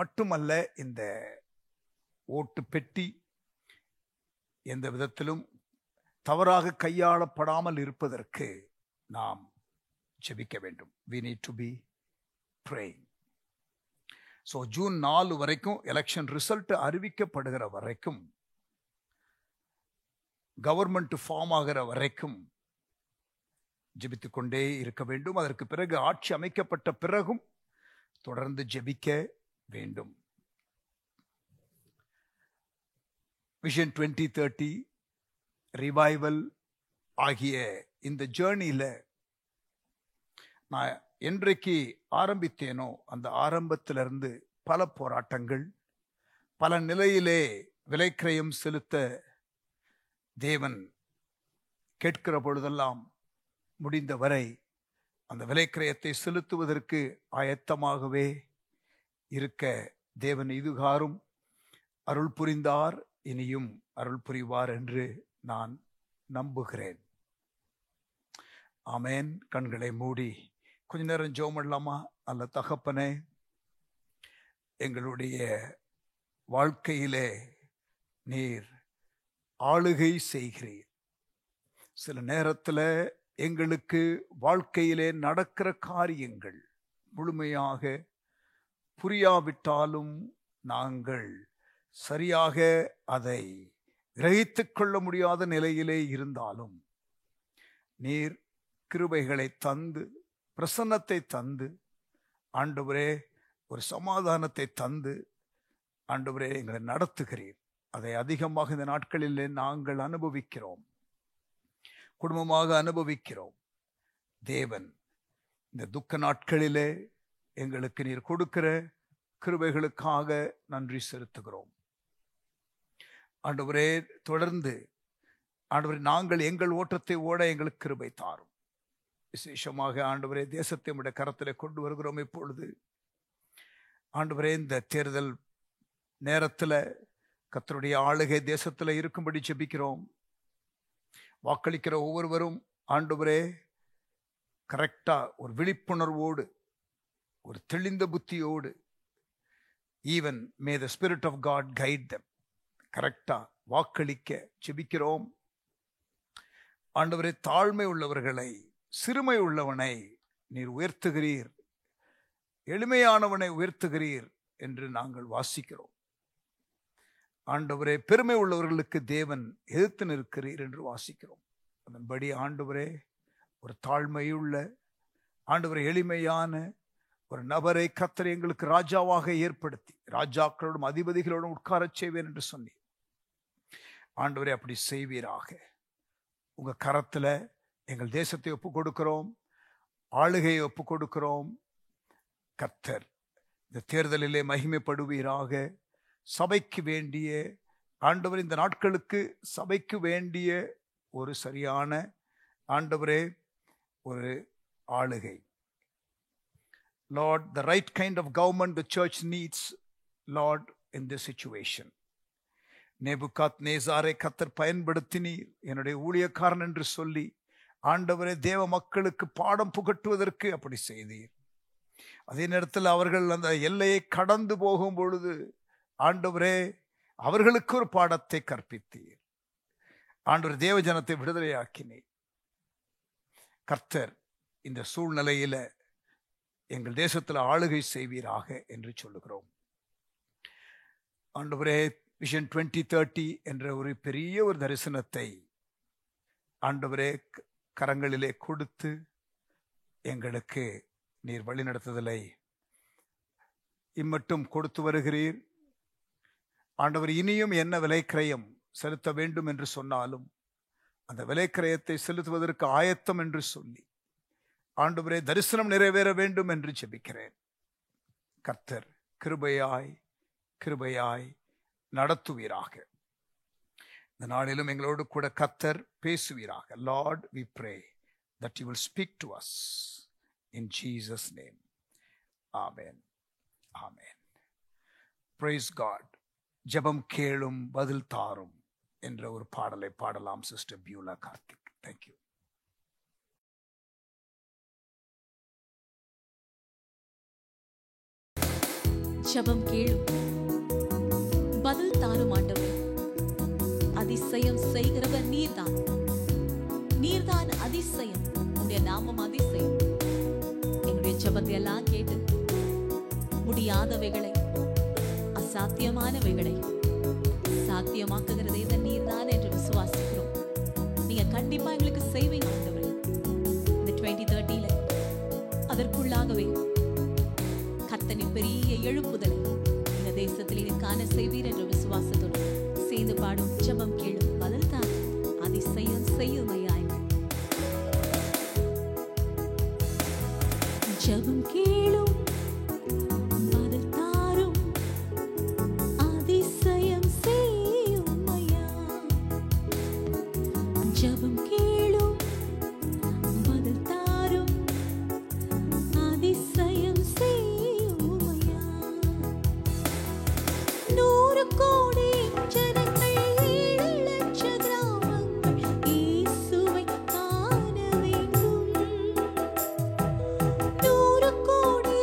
[SPEAKER 2] மட்டுமல்ல, இந்த ஓட்டு பெட்டி எந்த விதத்திலும் தவறாக கையாளப்படாமல் இருப்பதற்கு நாம் ஜெபிக்க வேண்டும். We need to be praying. So June 4 வரைக்கும், எலெக்ஷன் ரிசல்ட் அறிவிக்கப்படுகிற வரைக்கும், கவர்மெண்ட் ஃபார்ம் ஆகிற வரைக்கும் ஜெபித்து கொண்டே இருக்க வேண்டும். அதற்கு பிறகு ஆட்சி அமைக்கப்பட்ட பிறகும் தொடர்ந்து ஜெபிக்க வேண்டும். விஷன் 2030 ரிவைவல் ஆகிய இந்த ஜேர்னியில நான் என்றைக்கு ஆரம்பித்தேனோ அந்த ஆரம்பத்திலிருந்து பல போராட்டங்கள், பல நிலையிலே விலைக்கிரயம் செலுத்த தேவன் கேட்கிற பொழுதெல்லாம் முடிந்தவரை அந்த விலைக்கிரயத்தை செலுத்துவதற்கு ஆயத்தமாகவே இருக்க தேவன் இதுகாரும் அருள் புரிந்தார், இனியும் அருள் புரிவார் என்று நான் நம்புகிறேன். ஆமேன். கண்களை மூடி கொஞ்ச நேரம் ஜெபம் பண்ணலாமா? அல்ல தகப்பனே, எங்களுடைய வாழ்க்கையிலே நீர் ஆளுகை செய்கிறீர். சில நேரத்தில் எங்களுக்கு வாழ்க்கையிலே நடக்கிற காரியங்கள் முழுமையாக புரியாவிட்டாலும் நாங்கள் சரியாக அதை கிரகித்துக் கொள்ள முடியாத நிலையிலே இருந்தாலும் நீர் கிருபைகளை தந்து, பிரசன்னத்தை தந்து, ஆண்டவரே ஒரு சமாதானத்தை தந்து ஆண்டவரே எங்களை நடத்துகிறீர். அதை அதிகமாக இந்த நாட்களிலே நாங்கள் அனுபவிக்கிறோம், குடும்பமாக அனுபவிக்கிறோம். தேவன் இந்த துக்க நாட்களிலே எங்களுக்கு நீர் கொடுக்கிற கிருபைகளுக்காக நன்றி செலுத்துகிறோம். ஆண்டவரே தொடர்ந்து ஆண்டவரே நாங்கள் எங்கள் ஓட்டத்தை ஓட எங்களுக்கு கிருபை தாரும். விசேஷமாக ஆண்டவரே தேசத்தை உடைய கரத்திலே கொண்டு வருகிறோம். இப்பொழுது ஆண்டவரே இந்த தேர்தல் நேரத்தில் கர்த்தருடைய ஆளுகை தேசத்தில் இருக்கும்படி ஜெபிக்கிறோம். வாக்களிக்கிற ஒவ்வொருவரும் ஆண்டவரே கரெக்டா ஒரு விழிப்புணர்வோடு, ஒரு தெளிந்த புத்தியோடு, even may the spirit of God guide them, கரெக்டா வாக்களிக்க ஜெபிக்கிறோம். ஆண்டவரே தாழ்மை உள்ளவர்களை, சிறுமை உள்ளவனை நீர் உயர்த்துகிறீர், எளிமையானவனை உயர்த்துகிறீர் என்று நாங்கள் வாசிக்கிறோம். ஆண்டவரே பெருமை உள்ளவர்களுக்கு தேவன் எதிர்த்து நிற்கிறீர் என்று வாசிக்கிறோம். அதன்படி ஆண்டவரே ஒரு தாழ்மையுள்ள, ஆண்டவரே எளிமையான ஒரு நபரை கர்த்தர் எங்களுக்கு ராஜாவாக ஏற்படுத்தி ராஜாக்களோடும் அதிபதிகளோடும் உட்காரச் செய்வேன் என்று சொன்னீர். ஆண்டவரே அப்படி செய்வீராக. உங்க கரத்துல எங்கள் தேசத்தை ஒப்பு கொடுக்கிறோம், ஆளுகையை ஒப்பு கொடுக்கிறோம். கர்த்தர் இந்த தேர்தலிலே மகிமைப்படுவீராக. சபைக்கு வேண்டிய ஆண்டவர் இந்த நாட்களுக்கு சபைக்கு வேண்டிய ஒரு சரியான ஆண்டவரே ஒரு ஆளுகை. Lord, the right kind of government the church needs, Lord, in this situation. நேபுகாத்நேசாரை கர்த்தர் பயன்படுத்தினீர் என்னுடைய ஊழியக்காரன் என்று சொல்லி ஆண்டவரே தேவ மக்களுக்கு பாடம் புகட்டுவதற்கு அப்படி செய்தீர். அதே நேரத்தில் அவர்கள் அந்த எல்லையை கடந்து போகும் பொழுது ஆண்டவரே அவர்களுக்கு ஒரு பாடத்தை கற்பித்தீர். ஆண்டவர் தேவ ஜனத்தை விடுதலையாக்கினீர். கர்த்தர் இந்த சூழ்நிலையில எங்கள் தேசத்தில் ஆளுகை செய்வீராக என்று சொல்லுகிறோம். ஆண்டவரே விஷன் 2030 என்ற ஒரு பெரிய ஒரு தரிசனத்தை ஆண்டவரே கரங்களிலே கொடுத்து எங்களுக்கு நீர் வழிநடத்துதலை இம்மட்டும் கொடுத்து வருகிறீர். ஆண்டவர் இனியும் என்ன விலைக்கிரயம் செலுத்த வேண்டும் என்று சொன்னாலும் அந்த விலைக்கிரயத்தை செலுத்துவதற்கு ஆயத்தம் என்று சொல்லி ஆண்டவரே தரிசனம் நிறைவேற வேண்டும் என்று ஜெபிக்கிறேன். கர்த்தர் கிருபையாய் கிருபையாய் நடத்துவீராக. இந்த நாளிலும் எங்களோடு கூட கர்த்தர் பேசுவீராக. Lord, we pray that you will speak to us in Jesus' name. Amen. Amen. Praise God. ஜெபம் கேளும் பதில் தாரும் என்ற ஒரு பாடலை பாடலாம் சிஸ்டர் பியூலா கார்த்திக். தேங்க்யூ.
[SPEAKER 4] ஜெபம் கேளும் பதில் தாரும் ஆண்டவரே. அதிசயம் செய்கிறவர் நீர்தான், நீர்தான் அதிசயம். உங்களுடைய நாமம் அதிசயம். எங்களுடைய ஜெபத்தை எல்லாம் கேட்டு முடியாதவைகளை, அசாத்தியமானவைகளை சாத்தியமாக்குகிறதே நீர்தான் என்று விசுவாசிக்கிறோம். நீங்க கண்டிப்பா எங்களுக்கு செய்வீங்க ஆண்டவரே. இந்த 2030 அதற்குள்ளாகவே கர்த்தரின் பெரிய எழுப்புதலை தேசத்திலே நீ காண செய்வீர் என்ற விசுவாசத்தோடு சேர்ந்து பாடும். ஜெபம் கேளும், பதில் தான் அதிசயம் செய்யுமையாய். ஜெபம் கேளும், பதில் தாரும், அதிசயம் செய்யுமையா. ஜெபம் கேளும், பதில் தாரும், அதிசயம் செய்யுமையா. 100 கோடி ஜனங்கள், 7 லட்ச கிராமங்கள் இயேசுவை காண வேண்டும். 100 கோடி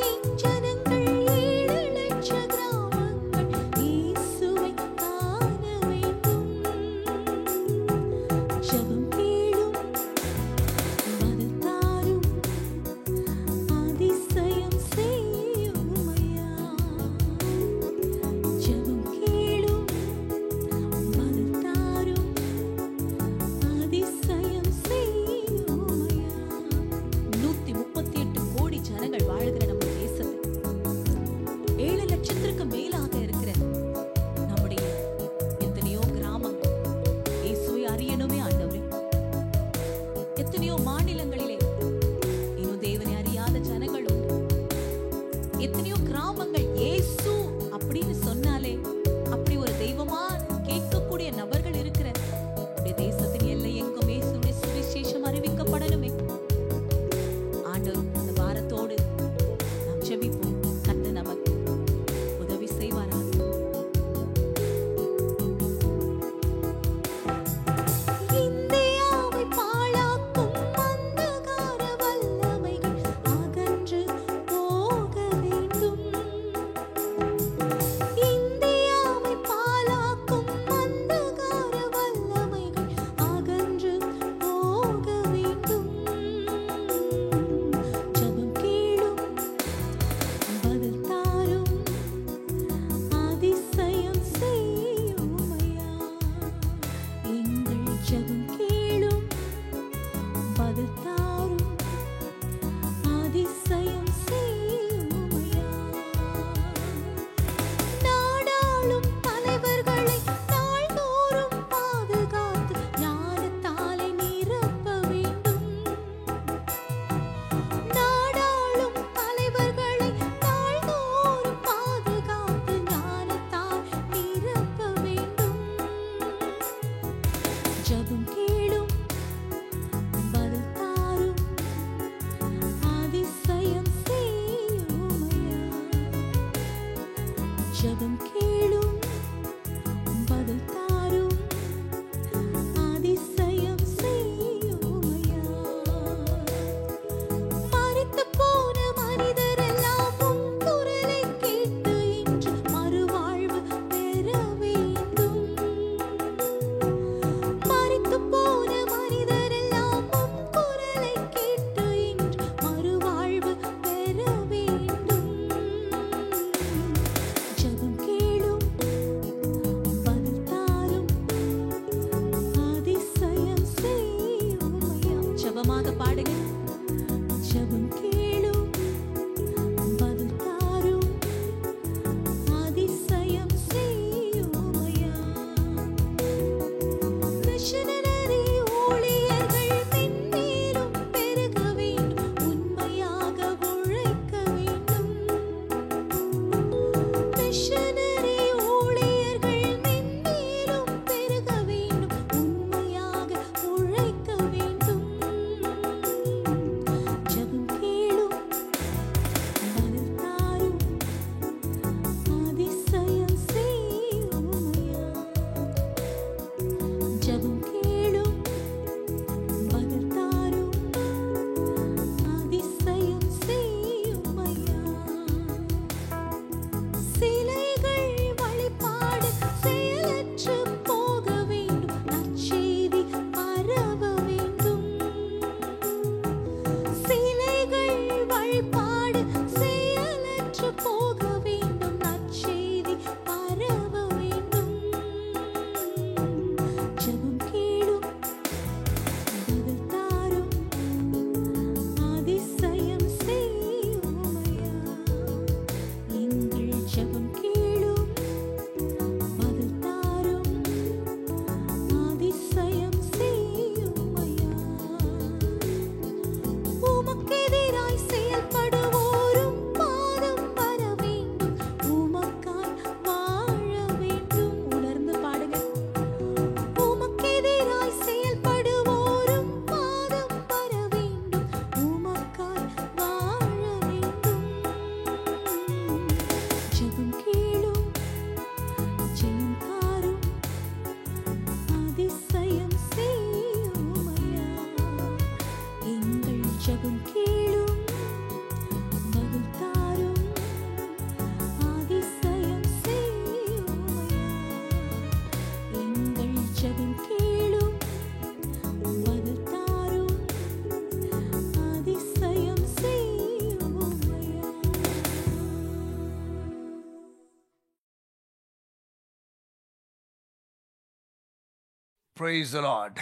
[SPEAKER 2] Praise the Lord.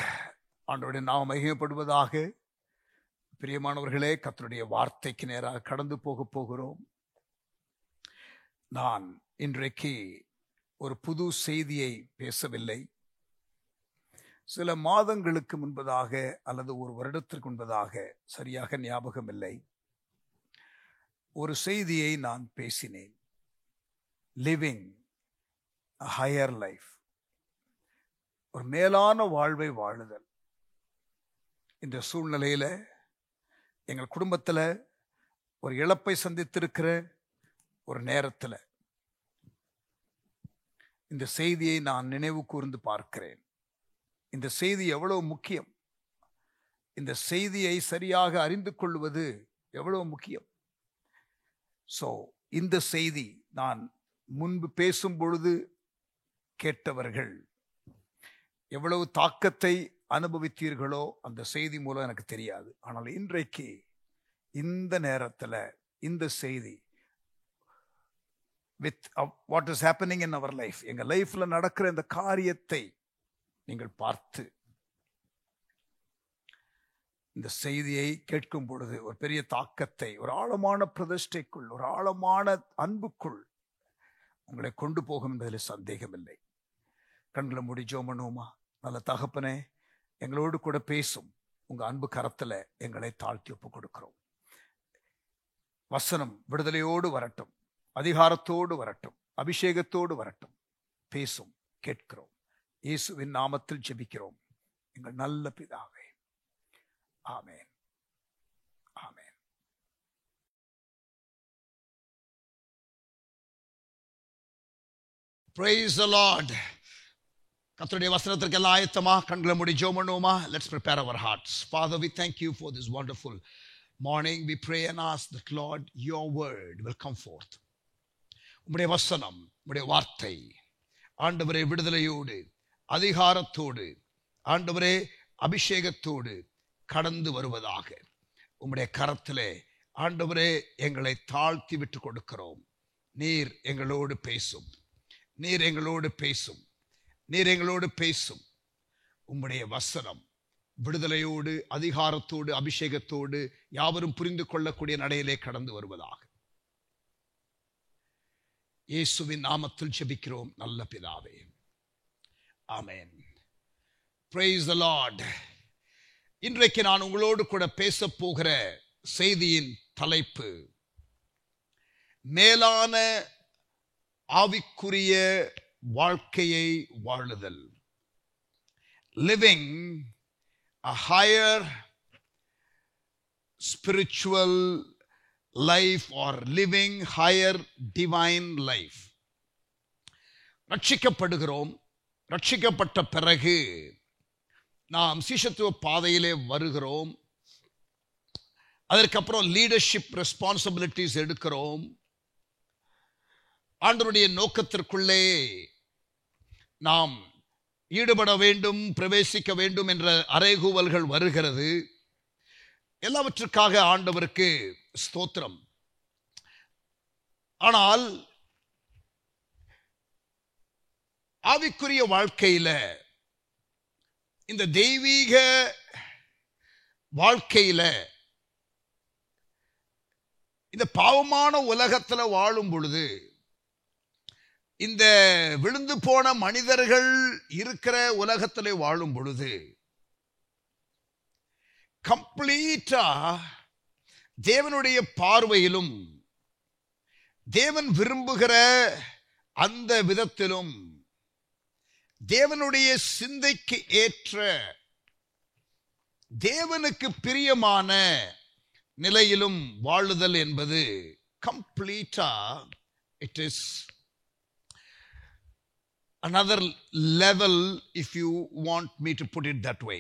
[SPEAKER 2] ஆண்டவருடைய நாமம் மகிமைப்படுவதாக. பிரியமானவர்களே, கர்த்தருடைய வார்த்தைக்கு நேராக கடந்து போகிறோம். நான் இன்றைக்கு ஒரு புது செய்தியை பேசவில்லை. சில மாதங்களுக்கு முன்பதாக அல்லது ஒரு வருடத்திற்கு முன்பதாக, சரியாக ஞாபகம் இல்லை, ஒரு செய்தியை நான் பேசினேன். லிவிங் a higher life, ஒரு மேலான வாழ்வை வாழுதல். இந்த சூழ்நிலையில் எங்கள் குடும்பத்தில் ஒரு இழப்பை சந்தித்திருக்கிற ஒரு நேரத்தில் இந்த செய்தியை நான் நினைவு கூர்ந்து பார்க்கிறேன். இந்த செய்தி எவ்வளவு முக்கியம், இந்த செய்தியை சரியாக அறிந்து கொள்வது எவ்வளவு முக்கியம். ஸோ இந்த செய்தி நான் முன்பு பேசும் பொழுது கேட்டவர்கள் எவ்வளவு தாக்கத்தை அனுபவித்தீர்களோ அந்த செய்தி மூலம் எனக்கு தெரியாது. ஆனால் இன்றைக்கு இந்த நேரத்தில் இந்த செய்தி with what is happening in our life, எங்கள் லைஃப்ல நடக்கிற இந்த காரியத்தை நீங்கள் பார்த்து இந்த செய்தியை கேட்கும் பொழுது ஒரு பெரிய தாக்கத்தை, ஒரு ஆழமான பிரதிஷ்டைக்குள், ஒரு ஆழமான அன்புக்குள் உங்களை கொண்டு போகும் என்பதில் சந்தேகமில்லை. கண்களை மூடி ஜெபம் பண்ணுவோமா? நல்ல தகப்பனே, எங்களோடு கூட பேசும் உங்க அன்பு கரத்துல எங்களை தாழ்த்தி ஒப்பு கொடுக்கிறோம். வசனம் விடுதலையோடு வரட்டும், அதிகாரத்தோடு வரட்டும், அபிஷேகத்தோடு வரட்டும். பேசும், கேட்கிறோம். இயேசுவின் நாமத்தில் ஜெபிக்கிறோம் எங்கள் நல்ல பிதாவே. ஆமென், ஆமென். Praise the Lord. கர்த்தருடைய வசனத்திற்கு எல்லாம் ஆயத்தமா? கண்களை மூடி ஜெபம் பண்ணுவோமா? Let's prepare our hearts. Father, we thank you for this wonderful morning. We pray and ask that, Lord, your word will come forth. உம்முடைய வசனம், உம்முடைய வார்த்தை ஆண்டவரே விடுதலையோடு, அதிகாரத்தோடு, ஆண்டவரே அபிஷேகத்தோடு கடந்து வருவதாக உம்முடைய கரத்திலே ஆண்டவரே எங்களை தாழ்த்தி விட்டு கொடுக்கிறோம். நீர் எங்களோடு பேசும், நீர் எங்களோடு பேசும், நீர் எங்களோடு பேசும். உம்முடைய வசனம் விடுதலையோடு, அதிகாரத்தோடு, அபிஷேகத்தோடு யாவரும் புரிந்து கொள்ளக்கூடிய நடையிலே கடந்து வருவதாக இயேசுவின் நாமத்தில் ஜெபிக்கிறோம் நல்ல பிதாவே. ஆமென். Praise the Lord. இன்றைக்கு நான் உங்களோடு கூட பேச போகிற செய்தியின் தலைப்பு மேலான ஆவிக்குரிய வாழ்க்கையை வாழுதல். Living a higher spiritual life or living higher divine life. ரட்சிக்கப்படுகிறோம். ரட்சிக்கப்பட்ட பிறகு நாம் சீஷத்துவ பாதையிலே வருகிறோம். அதற்கப்புறம் லீடர்ஷிப் ரெஸ்பான்சிபிலிட்டிஸ் எடுக்கிறோம். ஆண்டவருடைய நோக்கத்திற்குள்ளே நாம் ஈடுபட வேண்டும், பிரவேசிக்க வேண்டும் என்ற அறைகூவல்கள் வருகிறது. எல்லாவற்றுக்காக ஆண்டவருக்கு ஸ்தோத்திரம். ஆனால் ஆவிக்குரிய வாழ்க்கையில, இந்த தெய்வீக வாழ்க்கையில, இந்த பாவமான உலகத்துல வாழும் பொழுது, இந்த விழுந்து போன மனிதர்கள் இருக்கிற உலகத்திலே வாழும் பொழுது கம்ப்ளீட்டா தேவனுடைய பார்வையிலும், தேவன் விரும்புகிற அந்த விதத்திலும், தேவனுடைய சிந்தைக்கு ஏற்ற, தேவனுக்கு பிரியமான நிலையிலும் வாழுதல் என்பது கம்ப்ளீட்டா it is another level, if you want me to put it that way.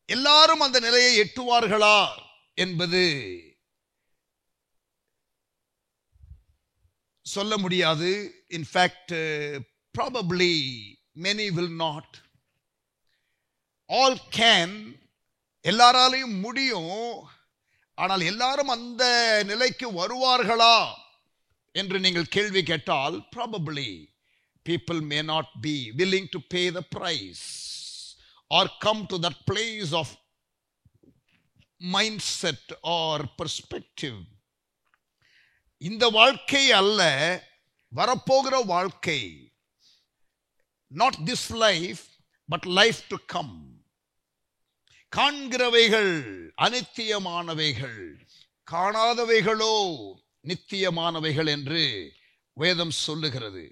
[SPEAKER 2] எல்லாரும் அந்த நிலையை எட்டுவார்களா என்பது சொல்ல முடியாது. In fact, probably many will not. All can, எல்லாராலையும் முடியும். ஆனால் எல்லாரும் அந்த நிலைக்கு வருவார்களா என்று நீங்கள் கேள்வி கேட்டால், probably people may not be willing to pay the price or come to that place of mindset or perspective. இந்த வாழ்க்கை அல்ல, வரப்போகிற வாழ்க்கை. Not this life, but life to come. காண்கிறவைகள் அநித்தியமானவைகள், காணாதவைகளோ நித்தியமானவைகள் என்று வேதம் சொல்லுகிறது.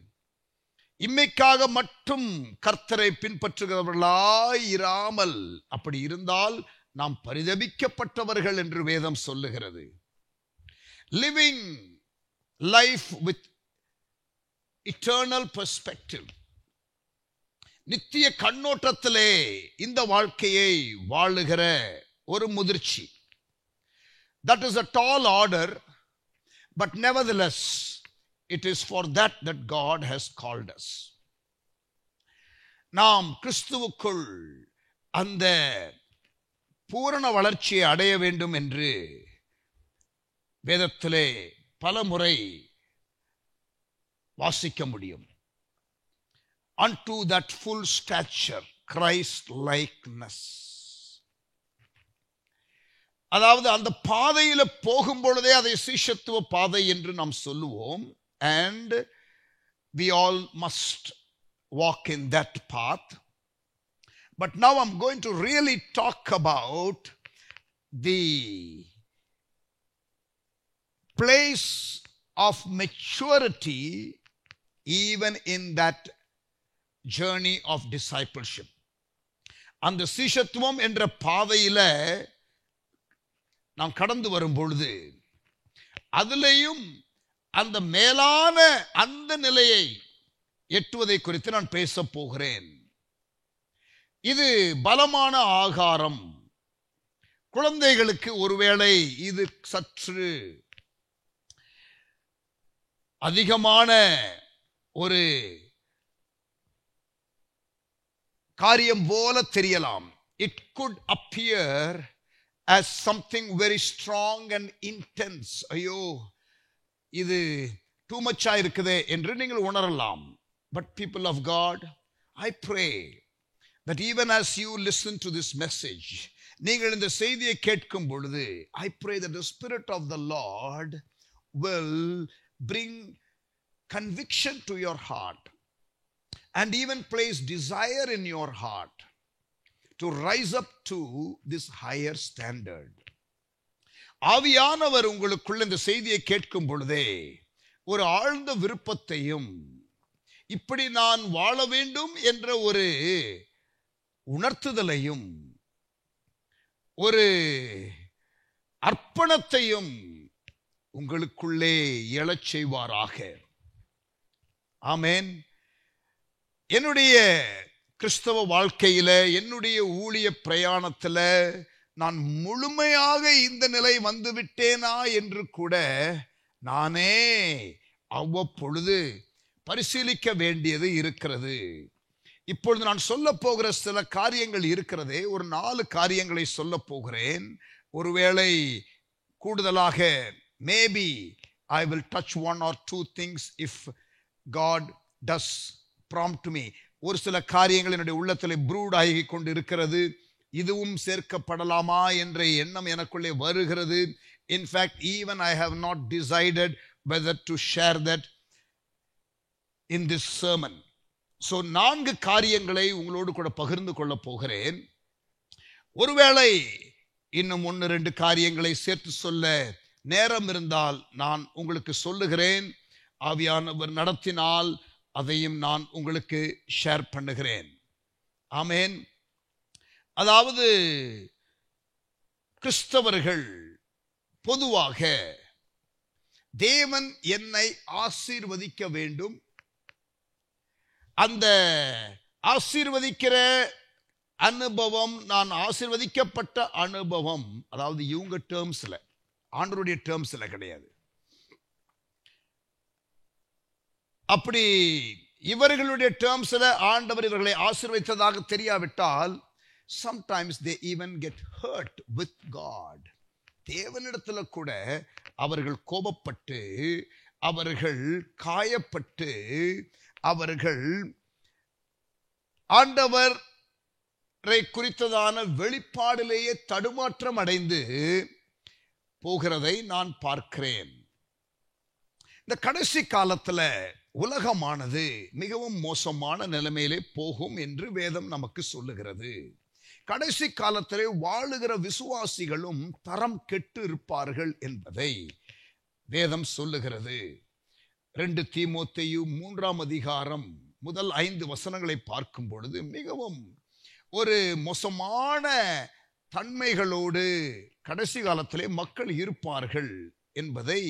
[SPEAKER 2] இம்மைக்காக மட்டும் கர்த்தரை பின்பற்றுகிறவர்களாய் இராமல், அப்படி இருந்தால் நாம் பரிதபிக்கப்பட்டவர்கள் என்று வேதம் சொல்லுகிறது. Living life with eternal perspective, நித்திய கண்ணோட்டத்திலே இந்த வாழ்க்கையை வாழுகிற ஒரு முதிர்ச்சி. That is a tall order, but nevertheless it is for that God has called us. நாம் கிறிஸ்துவுக்குள் அந்த பூரண வளர்ச்சியை அடைய வேண்டும் என்று வேதத்திலே பல முறை வாசிக்க முடியும். Unto that full stature, Christ likeness. அதாவது அந்த பாதையில போகும் பொழுதே அதை சீஷத்துவ பாதை என்று நாம் சொல்லுவோம். And we all must walk in that path. But now I'm going to really talk about the place of maturity even in that journey of discipleship. அந்த சீஷத்துவம் என்ற பாதையில நாம் கடந்து வரும் பொழுது அதிலேயும் அந்த மேலான அந்த நிலையை எட்டுவதை குறித்து நான் பேச போகிறேன். இது பலமான ஆகாரம். குழந்தைகளுக்கு ஒருவேளை இது சற்று அதிகமான ஒரு காரியம் போல தெரியலாம். It could appear as something very strong and intense. ஐயோ, இது too much இருக்குதே என்று நீங்கள் உணரலாம். But people of God, I pray that even as you listen to this message, நீங்கள் இந்த செய்தியை கேட்கும் பொழுது, I pray that the Spirit of the Lord will bring conviction to your heart and even place desire in your heart to rise up to this higher standard. ஆவியானவர் உங்களுக்குள்ள இந்த செய்தியை கேட்கும் பொழுதே ஒரு ஆழ்ந்த விருப்பத்தையும், இப்படி நான் வாழ வேண்டும் என்ற ஒரு உணர்த்துதலையும், ஒரு அர்ப்பணத்தையும் உங்களுக்குள்ளே எழச் செய்வாராக. ஆமென். என்னுடைய கிறிஸ்தவ வாழ்க்கையில, என்னுடைய ஊழிய பிரயாணத்துல நான் முழுமையாக இந்த நிலை வந்துவிட்டேனா என்று கூட நானே அவ்வப்பொழுது பரிசீலிக்க வேண்டியது இருக்கிறது. இப்பொழுது நான் சொல்ல போகிற சில காரியங்கள் இருக்கிறதே, ஒரு 4 காரியங்களை சொல்ல போகிறேன். ஒருவேளை கூடுதலாக maybe I will touch 1 or 2 things if God does prompt me. ஒரு சில காரியங்கள் என்னுடைய உள்ளத்திலே ப்ரூட் ஆகி கொண்டு இருக்கிறது. இதுவும் சேர்க்கப்படலாமா என்ற எண்ணம் எனக்குள்ளே வருகிறது. In fact, even I have not decided whether to share that in this sermon. So 4 காரியங்களை உங்களோடு கூட பகிர்ந்து கொள்ள போகிறேன். ஒருவேளை இன்னும் 1-2 காரியங்களை சேர்த்து சொல்ல நேரம் இருந்தால் நான் உங்களுக்கு சொல்லுகிறேன். ஆவியானவர் நடத்தினால் அதையும் நான் உங்களுக்கு ஷேர் பண்ணுகிறேன். ஆமென். அதாவது கிறிஸ்தவர்கள் பொதுவாக தேவன் என்னை ஆசீர்வதிக்க வேண்டும், அந்த ஆசீர்வதிக்கிற அனுபவம், நான் ஆசீர்வதிக்கப்பட்ட அனுபவம், அதாவது இவங்க டேர்ம்ஸ்ல, ஆண்டவருடைய டேர்ம்ஸ்ல கிடையாது. அப்படி இவர்களுடைய டேர்ம்ஸ்ல ஆண்டவர் இவர்களை ஆசீர்வதித்ததாக தெரியாவிட்டால் sometimes they even get hurt with God. தேவனிடத்துல கூட அவர்கள் கோபப்பட்டு, அவர்கள் காயப்பட்டு, அவர்கள் ஆண்டவரை குறித்ததான வெளிப்பாடிலேயே தடுமாற்றம் அடைந்து போகிறதை நான் பார்க்கிறேன். இந்த கடைசி காலத்துல உலகமானது மிகவும் மோசமான நிலைமையிலே போகும் என்று வேதம் நமக்கு சொல்லுகிறது. கடைசி காலத்திலே வாழுகிற விசுவாசிகளும் தரம் கெட்டு இருப்பார்கள் என்பதை வேதம் சொல்லுகிறது. 2 தீமோத்தேயு 3ஆம் அதிகாரம் முதல் 5 வசனங்களை பார்க்கும் பொழுது மிகவும் ஒரு மோசமான தன்மைகளோடு கடைசி காலத்திலே மக்கள் இருப்பார்கள் என்பதை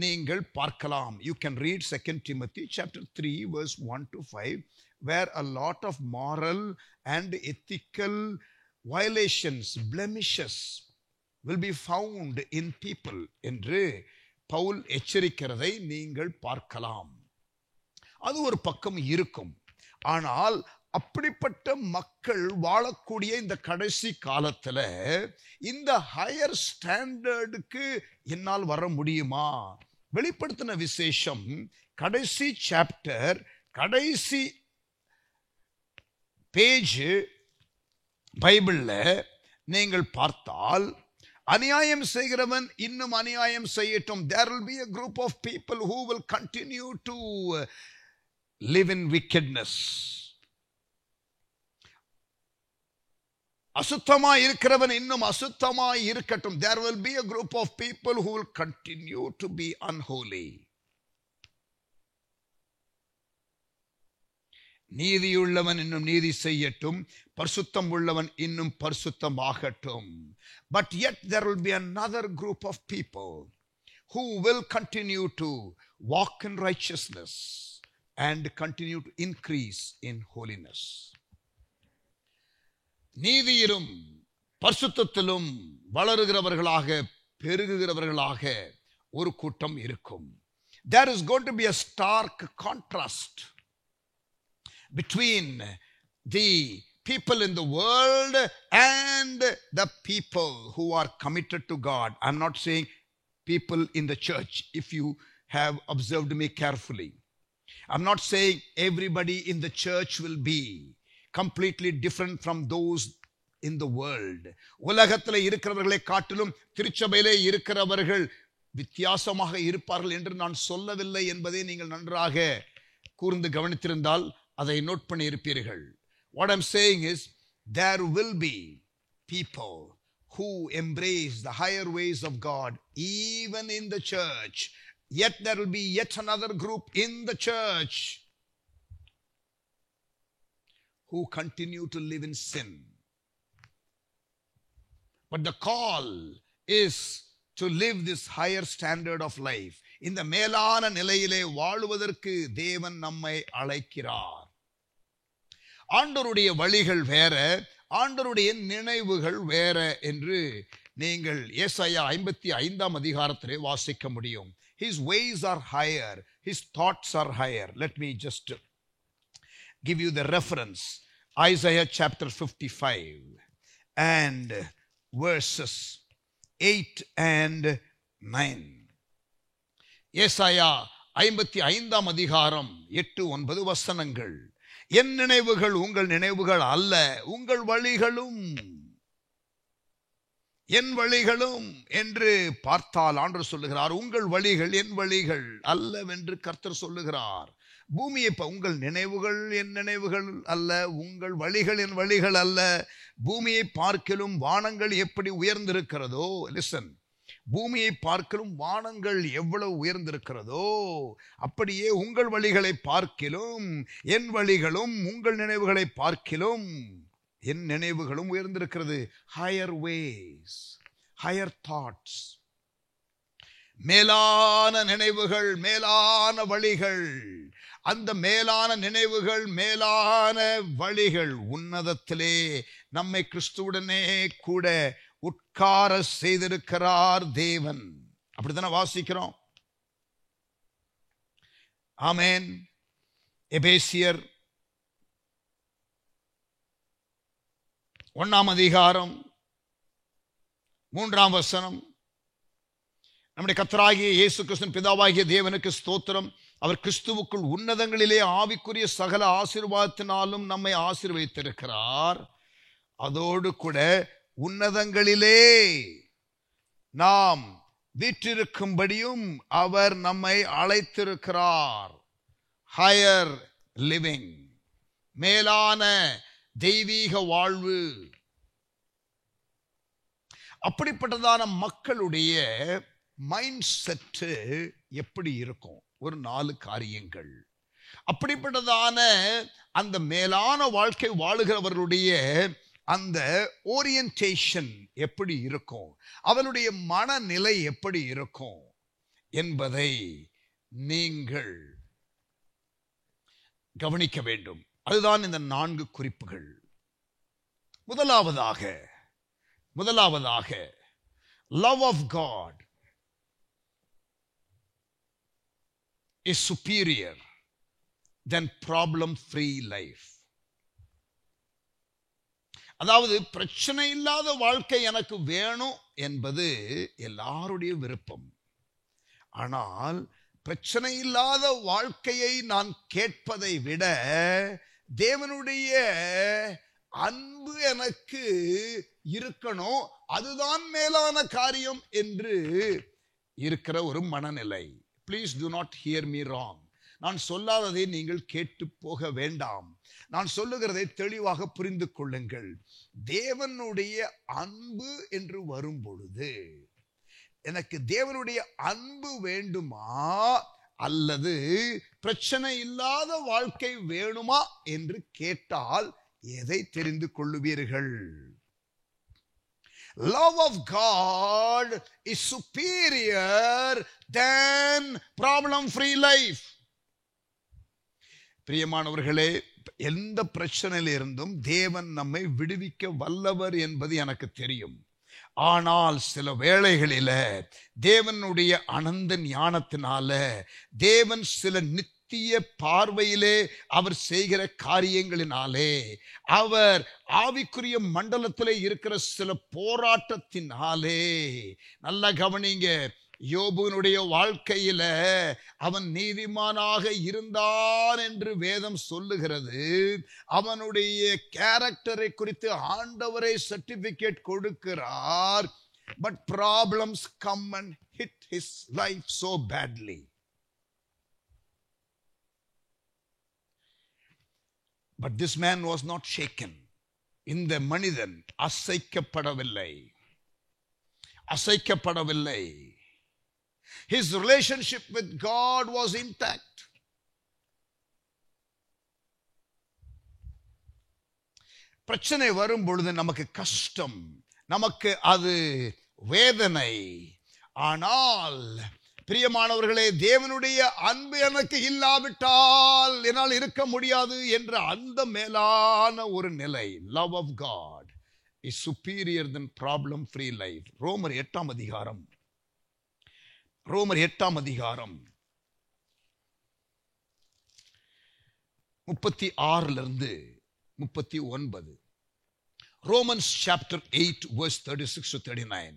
[SPEAKER 2] நீங்கள் பார்க்கலாம். You can read 2 Timothy chapter 3 verse 1 to 5 where a lot of moral and ethical violations, blemishes will be found in people என்று பவுல் எச்சரிக்கிறதை நீங்கள் பார்க்கலாம். அது ஒரு பக்கம் இருக்கும். ஆனால் அப்படிப்பட்ட மக்கள் வாழக்கூடிய இந்த கடைசி காலத்துல இந்த ஹையர் ஸ்டாண்டர்டுக்கு என்னால் வர முடியுமா? வெளிப்படுத்தின விசேஷம் கடைசி சாப்டர் கடைசி பேஜ் பைபிள்ல நீங்கள் பார்த்தால், அநியாயம் செய்கிறவன் இன்னும் அநியாயம் செய்யட்டும். There will be a group of people who will continue to live in wickedness. அசுத்தமாய் இருக்கிறவன் இன்னும் அசுத்தமாய் இருக்கட்டும். There will be a group of people who will continue to be unholy. நீதியுள்ளவன் இன்னும் நீதி செய்யட்டும், பரிசுத்தம் உள்ளவன் இன்னும் பரிசுத்தமாகட்டும். But yet there will be another group of people who will continue to walk in righteousness and continue to increase in holiness. நீதியிலும் பரிசுத்தத்திலும் வளருகிறவர்களாக பெருகுகிறவர்களாக ஒரு கூட்டம் இருக்கும். There is going to be a stark contrast between the people in the world and the people who are committed to God. I'm not saying people in the church, if you have observed me carefully. I'm not saying everybody in the church will be completely different from those in the world. உலகத்திலே இருக்கிறவர்களை காட்டிலும் திருச்சபையிலே இருக்கிறவர்கள் வித்தியாசமாக இருப்பார்கள் என்று நான் சொல்லவில்லை என்பதை நீங்கள் நன்றாக கூர்ந்து கவனித்திருந்தால் அதை நோட் பண்ணி இருப்பீர்கள். What I'm saying is there will be people who embrace the higher ways of God even in the church. Yet there will be yet another group in the church who continue to live in sin. But the call is to live this higher standard of life. இந்த மேலான நிலையிலே வாழுவதற்கு தேவன் நம்மை அழைக்கிறார். ஆண்டவருடைய வழிகள் வேற, ஆண்டவருடைய நினைவுகள் வேற என்று நீங்கள் ஏசாயா 55ஆம் அதிகாரத்திலே வாசிக்க முடியும். His ways are higher, his thoughts are higher. Let me just give you the reference. Isaiah chapter 55 and verses 8 and 9. ஏசாயா 55ஆம் அதிகாரம் 8-9 வசனங்கள். என் நினைவுகள் உங்கள் நினைவுகள் அல்ல, உங்கள் வழிகளும் என் வழிகளும் என்று பார்த்தால் ஆண்டவர் சொல்லுகிறார், உங்கள் வழிகள் என் வழிகள் அல்லவென்று கர்த்தர் சொல்லுகிறார். பூமியை உங்கள் நினைவுகள் என் நினைவுகள் அல்ல, உங்கள் வழிகள் என் வழிகள் அல்ல. பூமியை பார்க்கிலும் வானங்கள் எப்படி உயர்ந்திருக்கிறதோ, லிசன், பூமியை பார்க்கிலும் வானங்கள் எவ்வளவு உயர்ந்திருக்கிறதோ அப்படியே உங்கள் வழிகளை பார்க்கிலும் என் வழிகளும் உங்கள் நினைவுகளை பார்க்கிலும் என் நினைவுகளும் உயர்ந்திருக்கிறது. ஹையர் வேஸ், ஹையர் தாட்ஸ், மேலான நினைவுகள், மேலான வழிகள். அந்த மேலான நினைவுகள், மேலான வழிகள் உன்னதத்திலே நம்மை கிறிஸ்துவுடனே கூட உட்கார செய்திருக்கிறார் தேவன். அப்படித்தானே வாசிக்கிறோம். ஆமென். எபேசியர் 1ஆம் அதிகாரம் 3ஆம் வசனம். நம்முடைய கர்த்தராகிய இயேசு கிறிஸ்துவின் பிதாவாகிய தேவனுக்கு ஸ்தோத்திரம். அவர் கிறிஸ்துவுக்குள் உன்னதங்களிலே ஆவிக்குரிய சகல ஆசீர்வாதத்தினாலும் நம்மை ஆசீர்வதித்திருக்கிறார். அதோடு கூட உன்னதங்களிலே நாம் வீற்றிருக்கும்படியும் அவர் நம்மை அழைத்திருக்கிறார். ஹையர் லிவிங், மேலான தெய்வீக வாழ்வு. அப்படிப்பட்டதான மக்களுடைய மைண்ட் செட்டு எப்படி இருக்கும்? ஒரு 4 காரியங்கள். அப்படிப்பட்டதான அந்த மேலான வாழ்க்கை வாழுகிறவர்களுடைய அந்த ஓரியன்டேஷன் எப்படி இருக்கும், அவனுடைய மனநிலை எப்படி இருக்கும் என்பதை நீங்கள் கவனிக்க வேண்டும். அதுதான் இந்த 4 குறிப்புகள். முதலாவதாக love of God is superior than problem-free life. அதாவது பிரச்சனை இல்லாத வாழ்க்கை எனக்கு வேணும் என்பது எல்லாருடைய விருப்பம். ஆனால் பிரச்சனை இல்லாத வாழ்க்கையை நான் கேட்பதை விட தேவனுடைய அன்பு எனக்கு இருக்கணும், அதுதான் மேலான காரியம் என்று இருக்கிற ஒரு மனநிலை. Please do not hear me wrong. நான் சொல்லாததை நீங்கள் கேட்டு போக வேண்டாம். நான் சொல்லுகிறதை தெளிவாக புரிந்து கொள்ளுங்கள். தேவனுடைய அன்பு என்று வரும் பொழுது எனக்கு தேவனுடைய அன்பு வேண்டுமா அல்லது பிரச்சனை இல்லாத வாழ்க்கை வேணுமா என்று கேட்டால் எதை தெரிந்து கொள்ளுவீர்கள்? Love of God is superior than problem-free life. பிரியமானவர்களே, எந்த பிரச்சனையில இருந்தும் தேவன் நம்மை விடுவிக்க வல்லவர் என்பது எனக்கு தெரியும். ஆனால் சில வேளைகளில தேவனுடைய அனந்த ஞானத்தினால தேவன் சில நித்திய பார்வையிலே அவர் செய்கிற காரியங்களினாலே அவர் ஆவிக்குரிய மண்டலத்திலே இருக்கிற சில போராட்டத்தினாலே, நல்ல கவனிங்க, யோபுனுடைய வாழ்க்கையில அவன் நீதிமானாக இருந்தான் என்று வேதம் சொல்லுகிறது. அவனுடைய கேரக்டரை குறித்து ஆண்டவரை சர்டிபிகேட் கொடுக்கிறார். But problems come and hit his life so badly. But this man was not shaken. இந்த மனிதன் அசைக்கப்படவில்லை. His relationship with God was intact. பிரச்சனை வரும் பொழுது நமக்கு கஷ்டம், நமக்கு அது வேதனை. ஆனால் பிரியமானவர்களே, தேவனுடைய அன்பு எனக்கு இல்லாவிட்டால் என்னால் இருக்க முடியாது என்ற அந்த மேலான ஒரு நிலை, love of God is superior than problem-free life. ரோமர் 8ஆம் அதிகாரம் 36 39. Romans chapter 8 verse 36 to 39.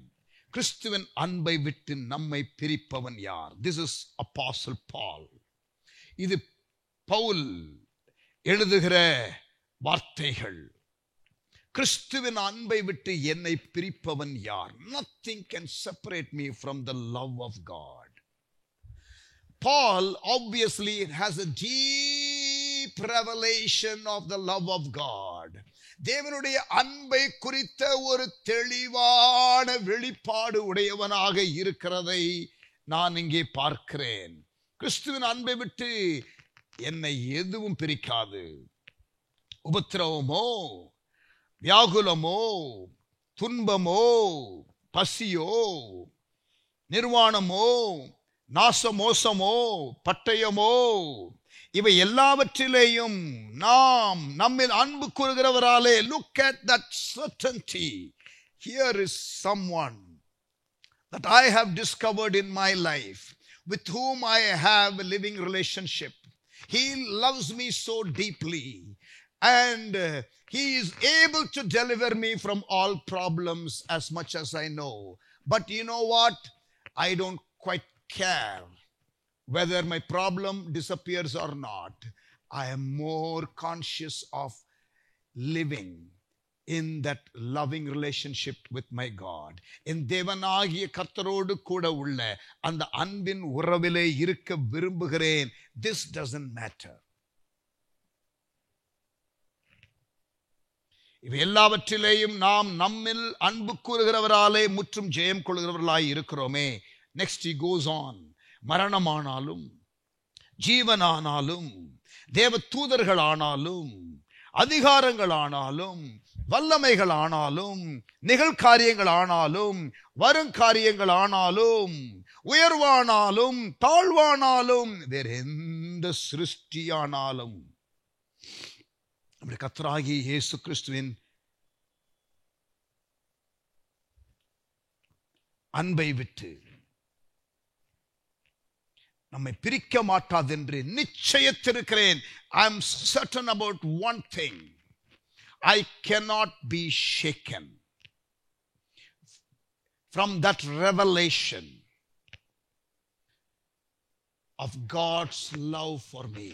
[SPEAKER 2] கிறிஸ்துவின் அன்பை விட்டு நம்மை பிரிப்பவன் யார்? This is Apostle Paul. இது பவுல் எழுதுகிற வார்த்தைகள். கிறிஸ்துவின் அன்பை விட்டு என்னை பிரிப்பவன் யார்? Nothing can separate me from the love of God. Paul obviously has a deep revelation of the love of God. தேவனுடைய அன்பை குறித்த ஒரு தெளிவான வெளிப்பாடு உடையவனாக இருக்கிறதை நான் இங்கே பார்க்கிறேன். கிறிஸ்துவின் அன்பை விட்டு என்னை எதுவும் பிரிக்காது. உபத்திரவமோ, வியாகுலமோ, துன்பமோ, பசியோ, நிர்வாணமோ, நாசமோசமோ, பட்டயமோ, இவை எல்லாவற்றிலேயும் நாம் நம்மில் அன்பு கூறுகிறவராலே, look at that certainty. Here is someone that I have discovered in my life, with whom I have a living relationship. He loves me so deeply, and he is able to deliver me from all problems as much as I know. But you know what? I don't quite care whether my problem disappears or not, I am more conscious of living in that loving relationship with my God. என் தேவனாகிய கர்த்தரோடு கூட உள்ள அந்த அன்பின் உறவிலே இருக்க விரும்புகிறேன். This doesn't matter. இவை எல்லாவற்றிலேயும் நாம் நம்மில் அன்பு கூறுகிறவராலே முற்றும் ஜெயம் கொள்கிறவர்களாய் இருக்கிறோமே. Next he goes on. மரணமானாலும் ஜீவனானாலும் தேவ தூதர்கள் ஆனாலும் அதிகாரங்கள் ஆனாலும் வல்லமைகள் ஆனாலும் நிகழ்காரியங்கள் ஆனாலும் வருங்காரியங்கள் ஆனாலும் உயர்வானாலும் தாழ்வானாலும் வேற எந்த சிருஷ்டியானாலும் நம்முடைய கர்த்தராகிய இயேசு கிறிஸ்துவின் அன்பை விட்டு நம்மை பிரிக்க மாட்டாது என்று நிச்சயத்திருக்கிறேன். I am certain about one thing. I cannot be shaken from that revelation of God's love for me.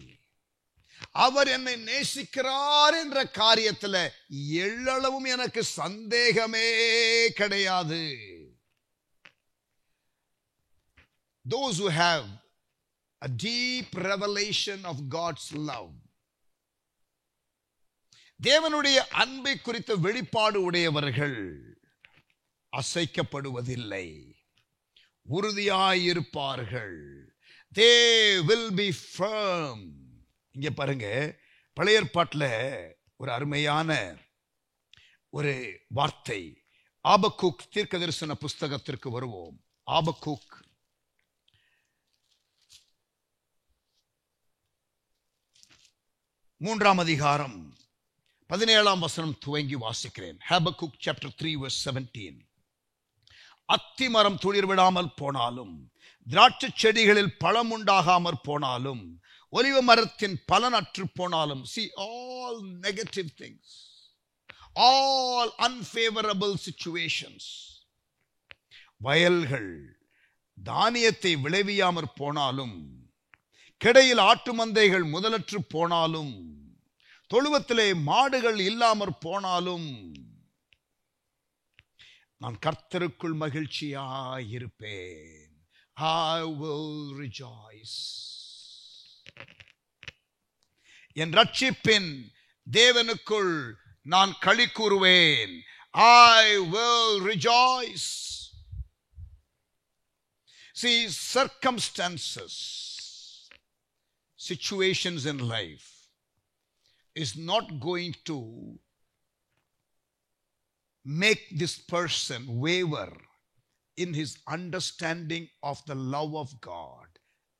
[SPEAKER 2] அவர் என்னை நேசிக்கிறார் என்ற காரியத்தில் எள்ளளவும் எனக்கு சந்தேகமே கிடையாது. Those who have a deep revelation of God's love, தேவனுடைய அன்பை குறித்த வெளிப்பாடு உடையவர்கள் அசைக்கப்படுவதில்லை, உறுதியாயிருப்பார்கள். They will be firm. இங்க பாருங்க, பழைய ஏற்பாட்டில் ஒரு அருமையான ஒரு வார்த்தை. ஆபக்கூக் தீர்க்கதரிசன புஸ்தகத்திற்கு வருவோம். ஆபக்கூக் 3 அதிகாரம் 17 வசனம் துவங்கி வாசிக்கிறேன். Habakkuk chapter 3 verse 17. அத்திமரம் துளிர் விடாமல் போனாலும் திராட்சை செடிகளில் பழம் உண்டாகாமற் போனாலும் ஒலிவ மரத்தின் பலனற்று போனாலும், see all negative things, all unfavorable situations. வயல்கள் தானியத்தை விளைவியாமற் போனாலும், கிடையில் ஆட்டு மந்தைகள் முதலற்று போனாலும், தொழுவத்திலே மாடுகள் இல்லாமற் போனாலும், நான் கர்த்தருக்குள் மகிழ்ச்சியாயிருப்பேன். I will rejoice. என் ரட்சிப்பின் தேவனுக்குள் நான் களி கூறுவேன். I will rejoice. See, circumstances, situations in life is not going to make this person waver in his understanding of the love of God,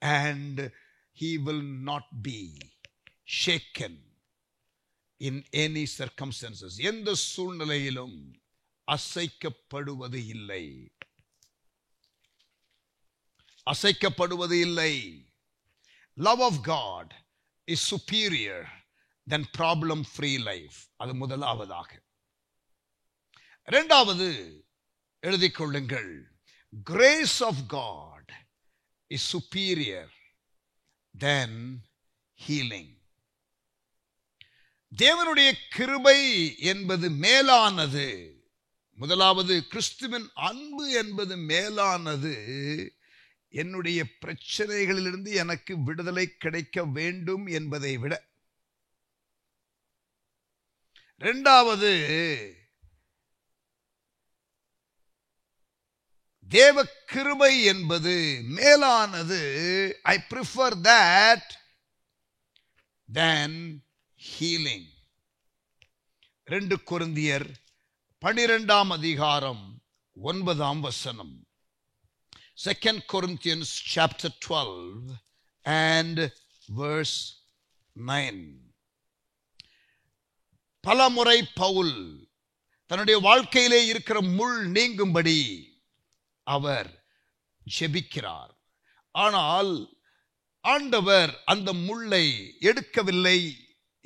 [SPEAKER 2] and he will not be shaken in any circumstances. எந்த சூழ்நிலையிலும் அசைக்கப்படுவது இல்லை, அசைக்கப்படுவது இல்லை. Love of God is superior than problem free life. அது முதலாவதாக. இரண்டாவது எழுதிக் கொள்ளுங்கள், grace of God is superior than healing. தேவனுடைய கிருபை என்பது மேலானது. முதலாவது கிறிஸ்துவின் அன்பு என்பது மேலானது. என்னுடைய பிரச்சனைகளிலிருந்து எனக்கு விடுதலை கிடைக்க வேண்டும் என்பதை விட, இரண்டாவது தேவ கிருபை என்பது மேலானது. I prefer that than healing. 2 கொரிந்தியர் 12 அதிகாரம் 9 வசனம். 2 Corinthians chapter 12 and verse 9. பலமுறை பவுல் தன்னுடைய வாழ்க்கையிலே இருக்கிற முள் நீங்கும்படி அவர் ஜெபிக்கிறார். ஆனால் ஆண்டவர் அந்த முள்ளை எடுக்கவில்லை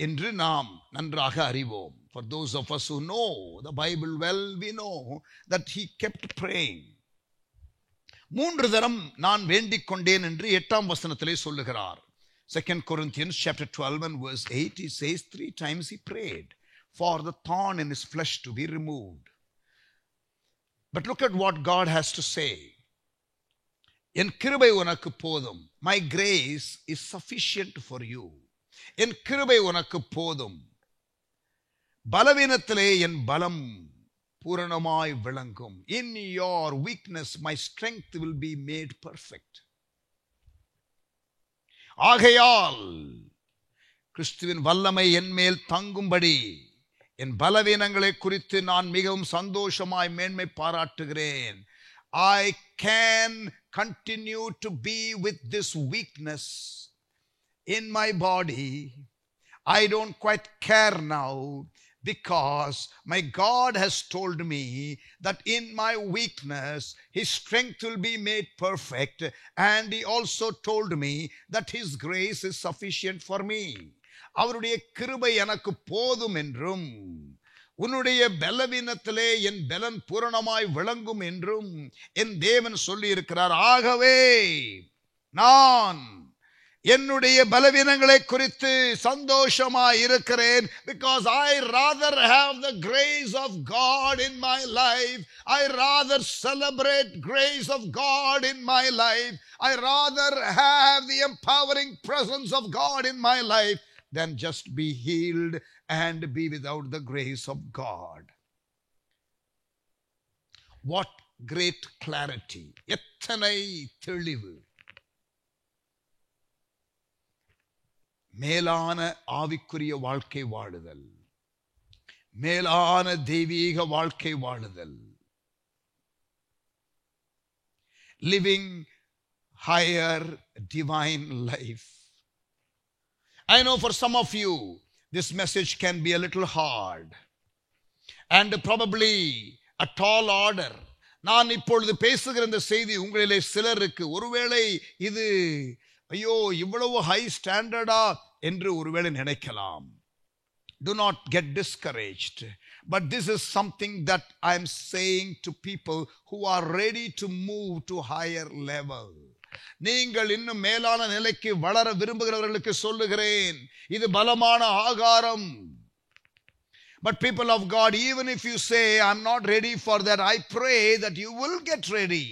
[SPEAKER 2] என்று நாம் நன்றாக அறிவோம். For those of us who know the Bible well, we know that he kept praying. 3 தரம் நான் வேண்டிக் கொண்டேன் என்று 8ஆம் வசனத்திலே சொல்லுகிறார். 2 Corinthians chapter 12 and verse 8, he says 3 times he prayed for the thorn in his flesh to be removed. But look at what God has to say. என் கிருபை உனக்கு போதும். My grace is sufficient for you. என் கிருபை உனக்கு போதும். பலவீனத்திலே என் பலம் பூரணமாய் விளங்கும். In your weakness my strength will be made perfect. ஆகையால் கிறிஸ்துவின் வல்லமை என் மேல் தங்கும்படி என் பலவீனங்களை குறித்து நான் மிகவும் சந்தோஷமாய் மேன்மை பாராட்டுகிறேன். I can continue to be with this weakness in my body. I don't quite care now, because my God has told me that in my weakness his strength will be made perfect, and he also told me that his grace is sufficient for me. அவருடைய கிருபை எனக்கு போதும் என்றும் உன்னுடைய பலவீனத்திலே என் பலன் பூரணமாய் விளங்கும் என்றும் என் தேவன் சொல்லி இருக்கிறார். ஆகவே நான் என்னுடைய பலவீனங்களை குறித்து சந்தோஷமாய் இருக்கிறேன். Because I rather have the grace of God in my life. I rather celebrate grace of God in my life. I rather have the empowering presence of God in my life than just be healed and be without the grace of God. What great clarity! எத்தனை தெளிவு! மேலான ஆவிக்குரிய வாழ்க்கை வாழுதல், மேலான தெய்வீக வாழ்க்கை வாழுதல், living higher divine life. I know for some of you this message can be a little hard and probably a tall order. நான் இப்பொழுது பேசுகிற இந்த செய்தி உங்களிலே சிலருக்கு ஒருவேளை இது ஐயோ இவ்வளவு ஹை ஸ்டாண்டர்டா என்று ஒருவேளை நினைக்கலாம். Do not get discouraged. But this is something that I am saying to people who are ready to move to higher level. நீங்கள் இன்னும் மேலான நிலைக்கு வளர விரும்புகிறவர்களுக்கு சொல்லுகிறேன், இது பலமான ஆகாரம். But people of God, even if you say I'm not ready for that, I pray that you will get ready